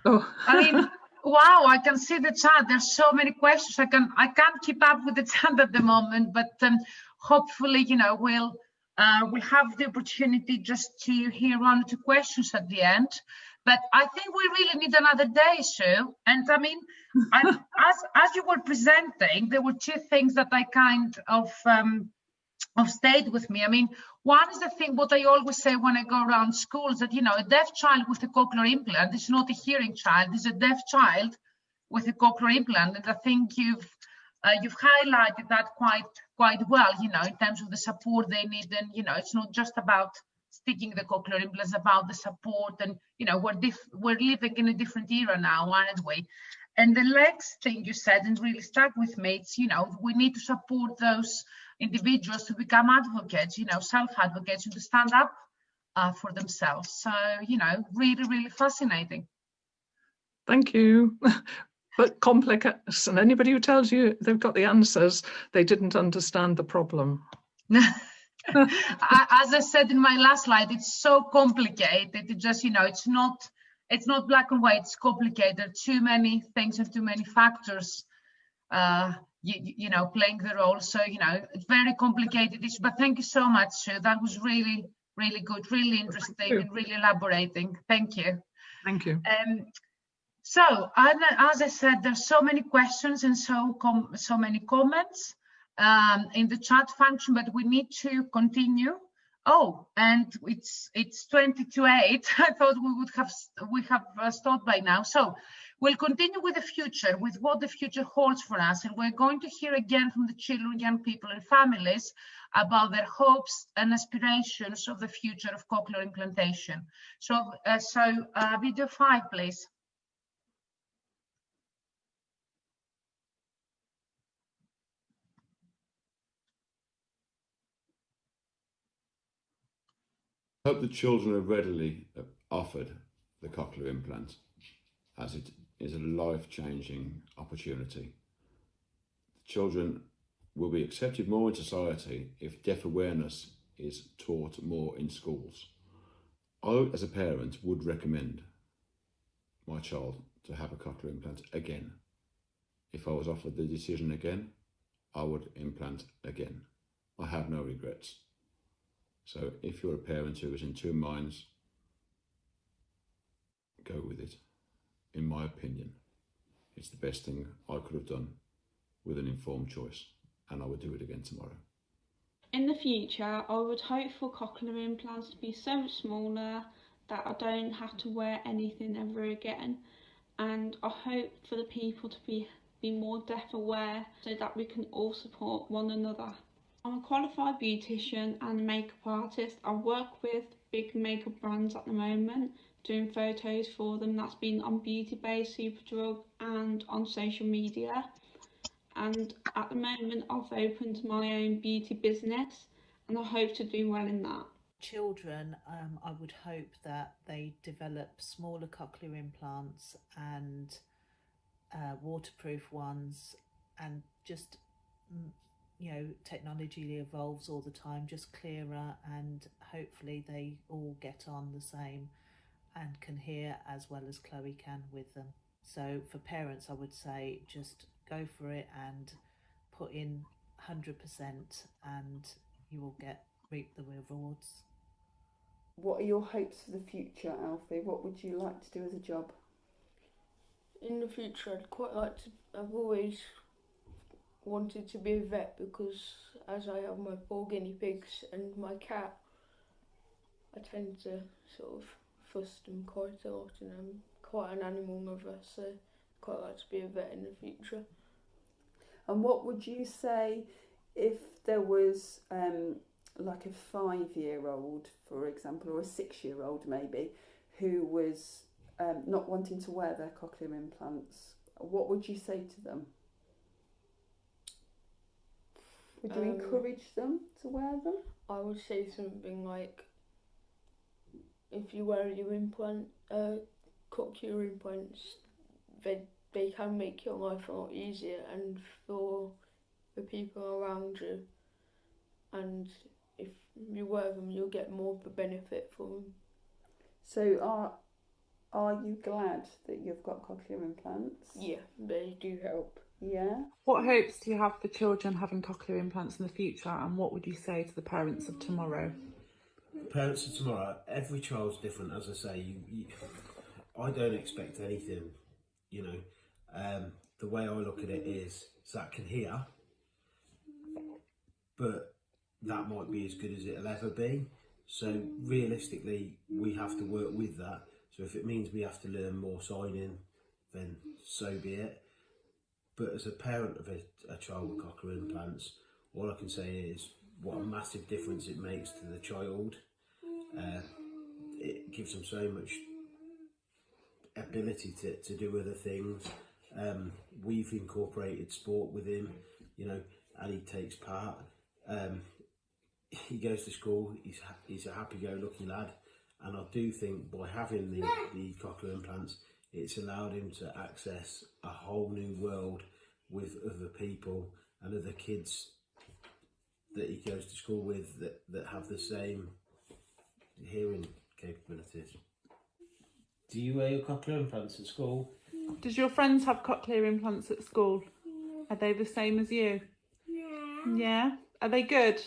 Oh. I mean, wow, I can see the chat. There's so many questions. I can't keep up with the chat at the moment, but hopefully, you know, we'll have the opportunity just to hear one or two questions at the end. But I think we really need another day, Sue. And I mean, as you were presenting, there were two things that I kind of stayed with me. I mean, one is the thing what I always say when I go around schools, that, you know, a deaf child with a cochlear implant is not a hearing child, it's a deaf child with a cochlear implant. And I think you've highlighted that quite well, you know, in terms of the support they need. And, you know, it's not just about sticking the cochlear implants, about the support. And, you know, we're living in a different era now, aren't we? And the next thing you said, and really stuck with me, it's, you know, we need to support those individuals to become advocates, you know, self-advocates, and to stand up for themselves. So, you know, really, really fascinating. Thank you. But complex, and anybody who tells you they've got the answers, they didn't understand the problem. As I said in my last slide, it's so complicated. It just, you know, it's not black and white, it's complicated. There are too many things and too many factors you know, playing the role. So, you know, it's very complicated issue. But thank you so much, Sue. That was really, really good, really interesting, and really elaborating. Thank you. Thank you. So, as I said, there's so many questions and so many comments in the chat function, but we need to continue. Oh, and it's 20 to 8. I thought we have stopped by now. So we'll continue with the future, with what the future holds for us, and we're going to hear again from the children, young people, and families about their hopes and aspirations of the future of cochlear implantation. So, video 5, please. I hope the children are readily offered the cochlear implant, as it is a life-changing opportunity. Children will be accepted more in society if deaf awareness is taught more in schools. I, as a parent, would recommend my child to have a cochlear implant again. If I was offered the decision again, I would implant again. I have no regrets. So if you're a parent who is in two minds, go with it. In my opinion, it's the best thing I could have done with an informed choice, and I would do it again tomorrow. In the future, I would hope for cochlear implants to be so much smaller that I don't have to wear anything ever again. And I hope for the people to be more deaf aware so that we can all support one another. I'm a qualified beautician and a makeup artist. I work with big makeup brands at the moment, doing photos for them. That's been on Beauty Bay, Superdrug, and on social media. And at the moment I've opened my own beauty business, and I hope to do well in that. Children, I would hope that they develop smaller cochlear implants and waterproof ones, and just, you know, technology evolves all the time, just clearer, and hopefully they all get on the same and can hear as well as Chloe can with them. So for parents, I would say just go for it and put in 100%, and you will reap the rewards. What are your hopes for the future, Alfie? What would you like to do as a job? In the future, I'd quite like to. I've always wanted to be a vet because, as I have my 4 guinea pigs and my cat, I tend to sort of fuss them quite a lot, and I'm quite an animal lover, so I'd quite like to be a vet in the future. And what would you say if there was like a 5-year-old, for example, or a 6-year-old maybe, who was not wanting to wear their cochlear implants? What would you say to them? Would you encourage them to wear them? I would say something like, if you wear your cochlear implants, they can make your life a lot easier, and for the people around you. And if you wear them, you'll get more of a benefit from them. So are you glad that you've got cochlear implants? Yeah, they do help. Yeah. What hopes do you have for children having cochlear implants in the future, and what would you say to the parents of tomorrow? Parents of tomorrow, every child's different, as I say. I don't expect anything, you know. The way I look at it is, Zach can hear, but that might be as good as it'll ever be. So realistically, we have to work with that. So if it means we have to learn more signing, then so be it. But as a parent of a child with cochlear implants, all I can say is what a massive difference it makes to the child. It gives them so much ability to do other things. We've incorporated sport with him, you know, and he takes part. He goes to school, he's a happy-go-lucky lad, and I do think by having the cochlear implants, it's allowed him to access a whole new world with other people and other kids that he goes to school with that have the same hearing capabilities. Do you wear your cochlear implants at school? Does your friends have cochlear implants at school? Are they the same as you? Yeah. Yeah? Are they good?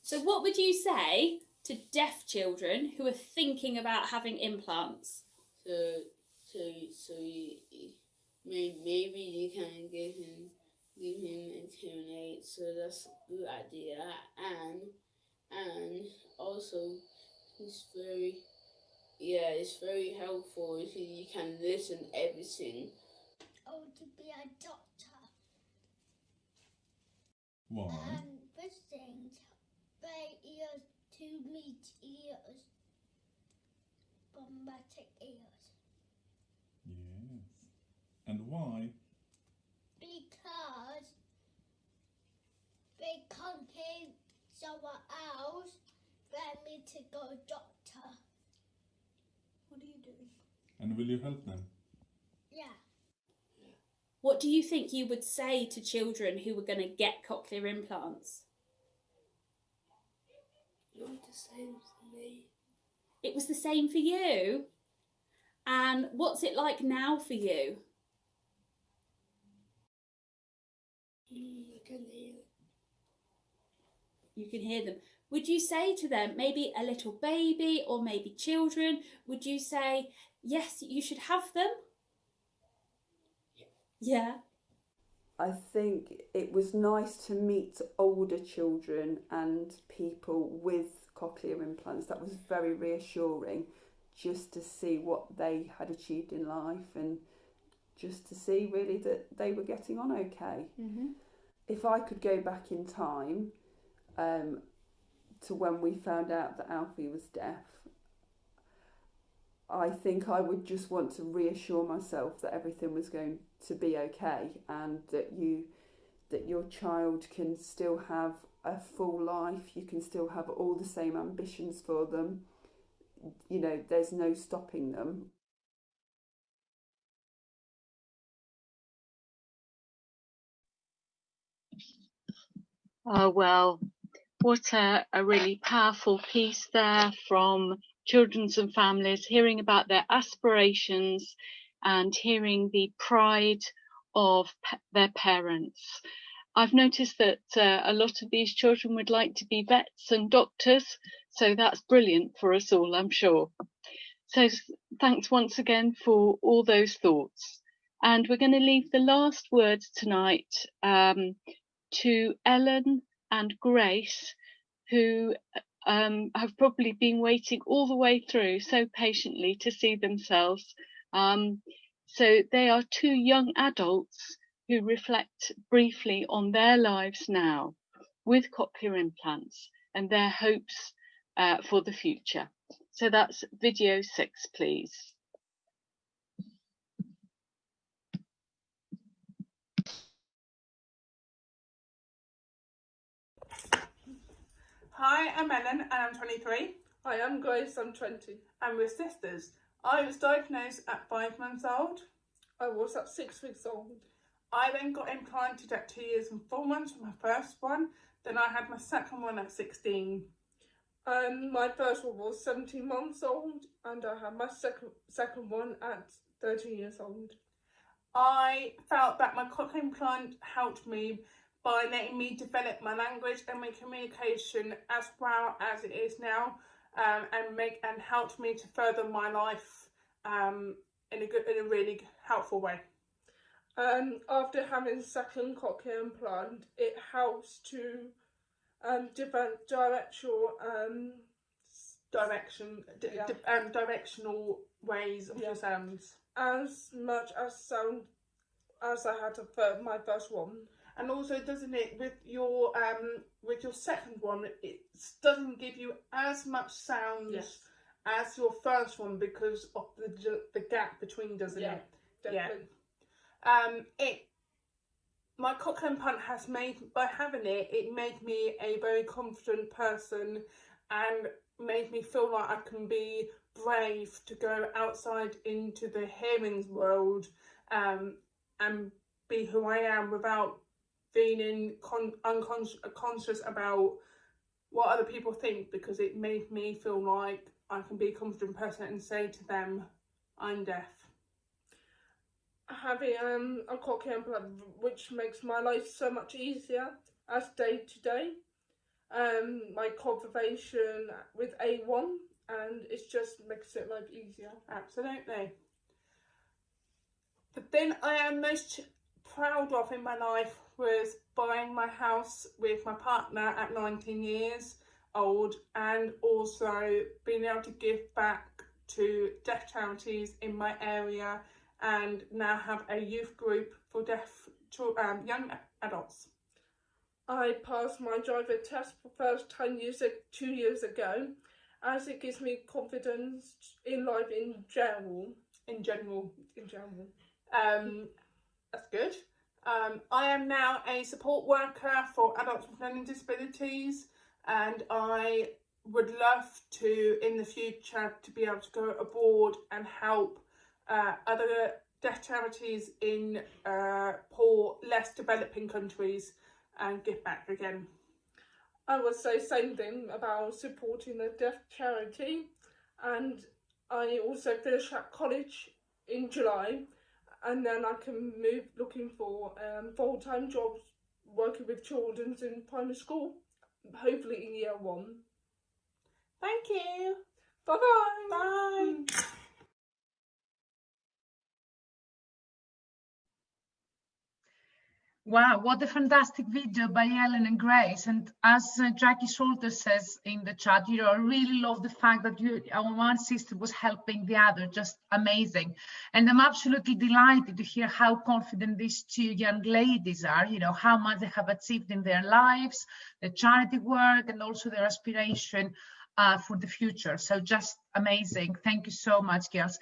So what would you say to deaf children who are thinking about having implants? Maybe you can give him a hearing aid, so that's a good idea. And also, it's very helpful if you can listen everything. Oh, to be a doctor. Why? First thing, bare ears to meet ears. Bombatic ears. Yes. And why? Because they can't hear someone else, they need to go doctor. What are you doing? And will you help them? Yeah. What do you think you would say to children who were going to get cochlear implants? Not the same for me. It was the same for you? And what's it like now for you? You can hear. You can hear them. Would you say to them, maybe a little baby or maybe children, would you say, yes, you should have them? Yeah. I think it was nice to meet older children and people with cochlear implants. That was very reassuring, just to see what they had achieved in life and just to see really that they were getting on okay. Mm-hmm. If I could go back in time to when we found out that Alfie was deaf, I think I would just want to reassure myself that everything was going to be okay and that your child can still have a full life. You can still have all the same ambitions for them. You know, there's no stopping them. Oh, well, what a really powerful piece there from children's and families, hearing about their aspirations and hearing the pride of their parents. I've noticed that a lot of these children would like to be vets and doctors, so that's brilliant for us all, I'm sure. So thanks once again for all those thoughts. And we're going to leave the last words tonight to Ellen and Grace, who have probably been waiting all the way through so patiently to see themselves. So they are two young adults who reflect briefly on their lives now with cochlear implants and their hopes for the future. So that's video 6, please. Hi, I'm Ellen and I'm 23. Hi, I'm Grace, I'm 20. And we're sisters. I was diagnosed at 5 months old. I was at 6 weeks old. I then got implanted at 2 years and 4 months for my first one. Then I had my second one at 16. My first one was 17 months old and I had my second one at 13 years old. I felt that my cochlear implant helped me by letting me develop my language and my communication as well as it is now, and helped me to further my life in a really helpful way. After having second cochlear implant, it helps to develop directional ways of your sounds. As much as sound as I had my first one. And also, doesn't it, with your second one, it doesn't give you as much sound as your first one because of the gap between, doesn't it? Definitely. Yeah. My cochlear implant has made, by having it made me a very confident person and made me feel like I can be brave to go outside into the hearing world and be who I am without feeling unconscious about what other people think, because it made me feel like I can be a confident person and say to them, I'm deaf. Having a cochlear implant, which makes my life so much easier as day to day. My conversation with A1, and it just makes it life easier. Absolutely. The thing I am most proud of in my life was buying my house with my partner at 19 years old, and also being able to give back to deaf charities in my area, and now have a youth group for deaf young adults. I passed my driver test for the first time 2 years ago, as it gives me confidence in life in general. That's good. I am now a support worker for adults with learning disabilities, and I would love to, in the future, to be able to go abroad and help other deaf charities in poor, less developing countries and give back again. I would say same thing about supporting a deaf charity, and I also finish at college in July, and then I can move looking for full-time jobs working with children in primary school, hopefully in year 1. Thank you. Bye-bye. Bye. Wow, what a fantastic video by Ellen and Grace. And as Jackie Salter says in the chat, I really love the fact that our one sister was helping the other, just amazing. And I'm absolutely delighted to hear how confident these two young ladies are, how much they have achieved in their lives, their charity work, and also their aspiration for the future. So just amazing. Thank you so much, girls.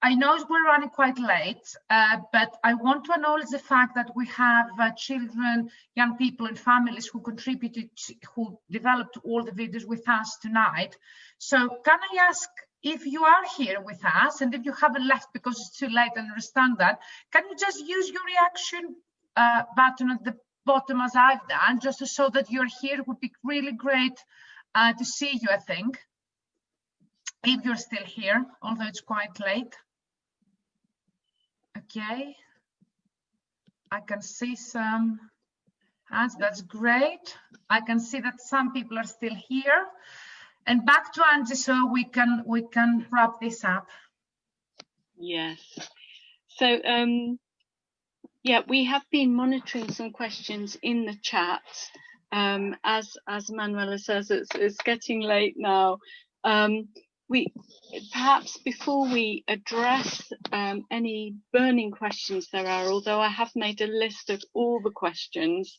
I know we're running quite late, but I want to acknowledge the fact that we have children, young people and families who contributed, who developed all the videos with us tonight. So can I ask, if you are here with us, and if you haven't left because it's too late, I understand that, can you just use your reaction button at the bottom as I've done, just to show that you're here? It would be really great to see you, I think, if you're still here, although it's quite late. Okay, I can see some hands. That's great. I can see that some people are still here. And back to Angie, so we can wrap this up. Yes. So yeah, we have been monitoring some questions in the chat. As Emmanouela says, it's getting late now. We perhaps before we address any burning questions there are, although I have made a list of all the questions,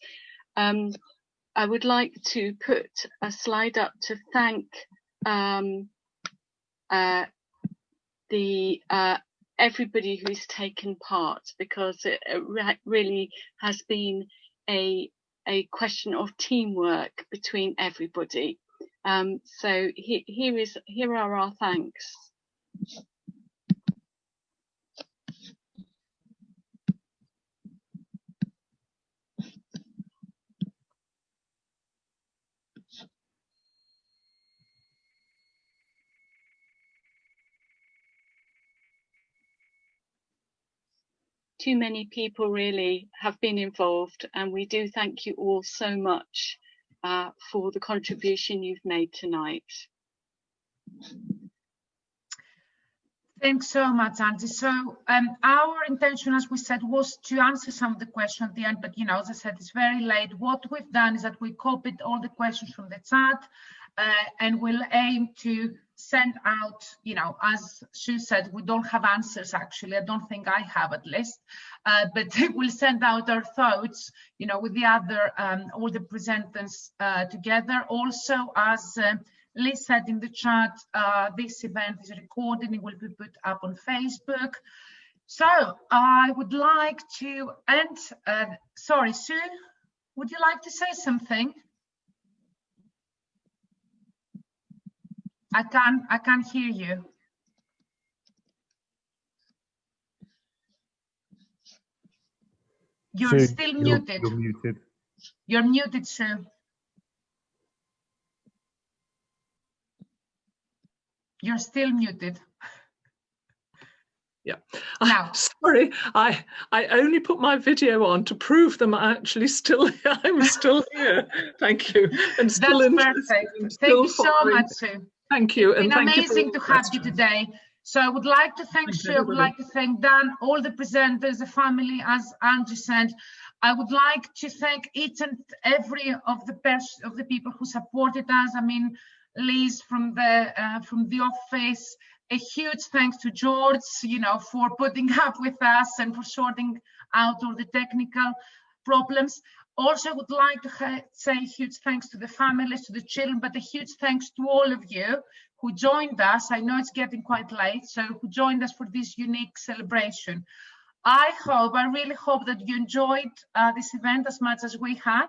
I would like to put a slide up to thank everybody who's taken part, because it really has been a question of teamwork between everybody. So here are our thanks. Too many people really have been involved, and we do thank you all so much for the contribution you've made tonight. Thanks so much, Angie. So our intention, as we said, was to answer some of the questions at the end, but as I said, it's very late. What we've done is that we copied all the questions from the chat, and we'll aim to send out, as Sue said, we don't have answers actually. I don't think I have, at least, but we'll send out our thoughts, with the other, all the presenters together. Also, as Liz said in the chat, this event is recorded and will be put up on Facebook. So I would like to end, sorry, Sue, would you like to say something? I can't hear you. You're still muted. You're muted. You're muted, Sue. You're still muted. Yeah. Sorry, I only put my video on to prove them actually still. I'm still here. Thank you. And still That's perfect. Thank you so much, Sue. Thank you. It's been amazing to have you today. So I would like to thank Sue. I would like to thank Dan, all the presenters, the family, as Angie said. I would like to thank each and every of the people who supported us. I mean, Liz from the office. A huge thanks to George, for putting up with us and for sorting out all the technical problems. Also, would like to say a huge thanks to the families, to the children, but a huge thanks to all of you who joined us. I know it's getting quite late, so who joined us for this unique celebration. I really hope that you enjoyed this event as much as we had.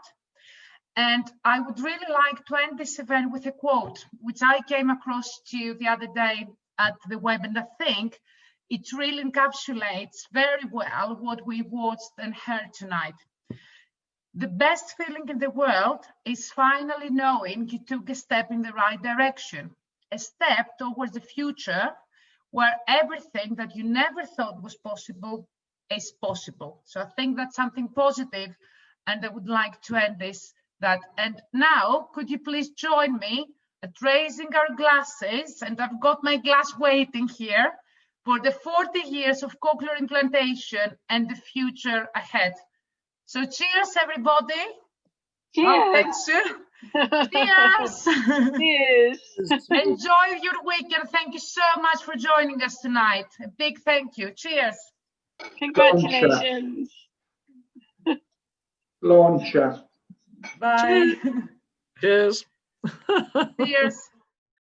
And I would really like to end this event with a quote, which I came across to the other day at the web, and I think it really encapsulates very well what we watched and heard tonight. The best feeling in the world is finally knowing you took a step in the right direction, a step towards the future where everything that you never thought was possible is possible. So I think that's something positive, and I would like to end this. And now, could you please join me at raising our glasses? And I've got my glass waiting here for the 40 years of cochlear implantation and the future ahead. So cheers, everybody. Cheers. Oh, thanks, Sue. Cheers. Cheers. Enjoy your weekend. Thank you so much for joining us tonight. A big thank you. Cheers. Congratulations. Launcher. Bye. Cheers. Cheers.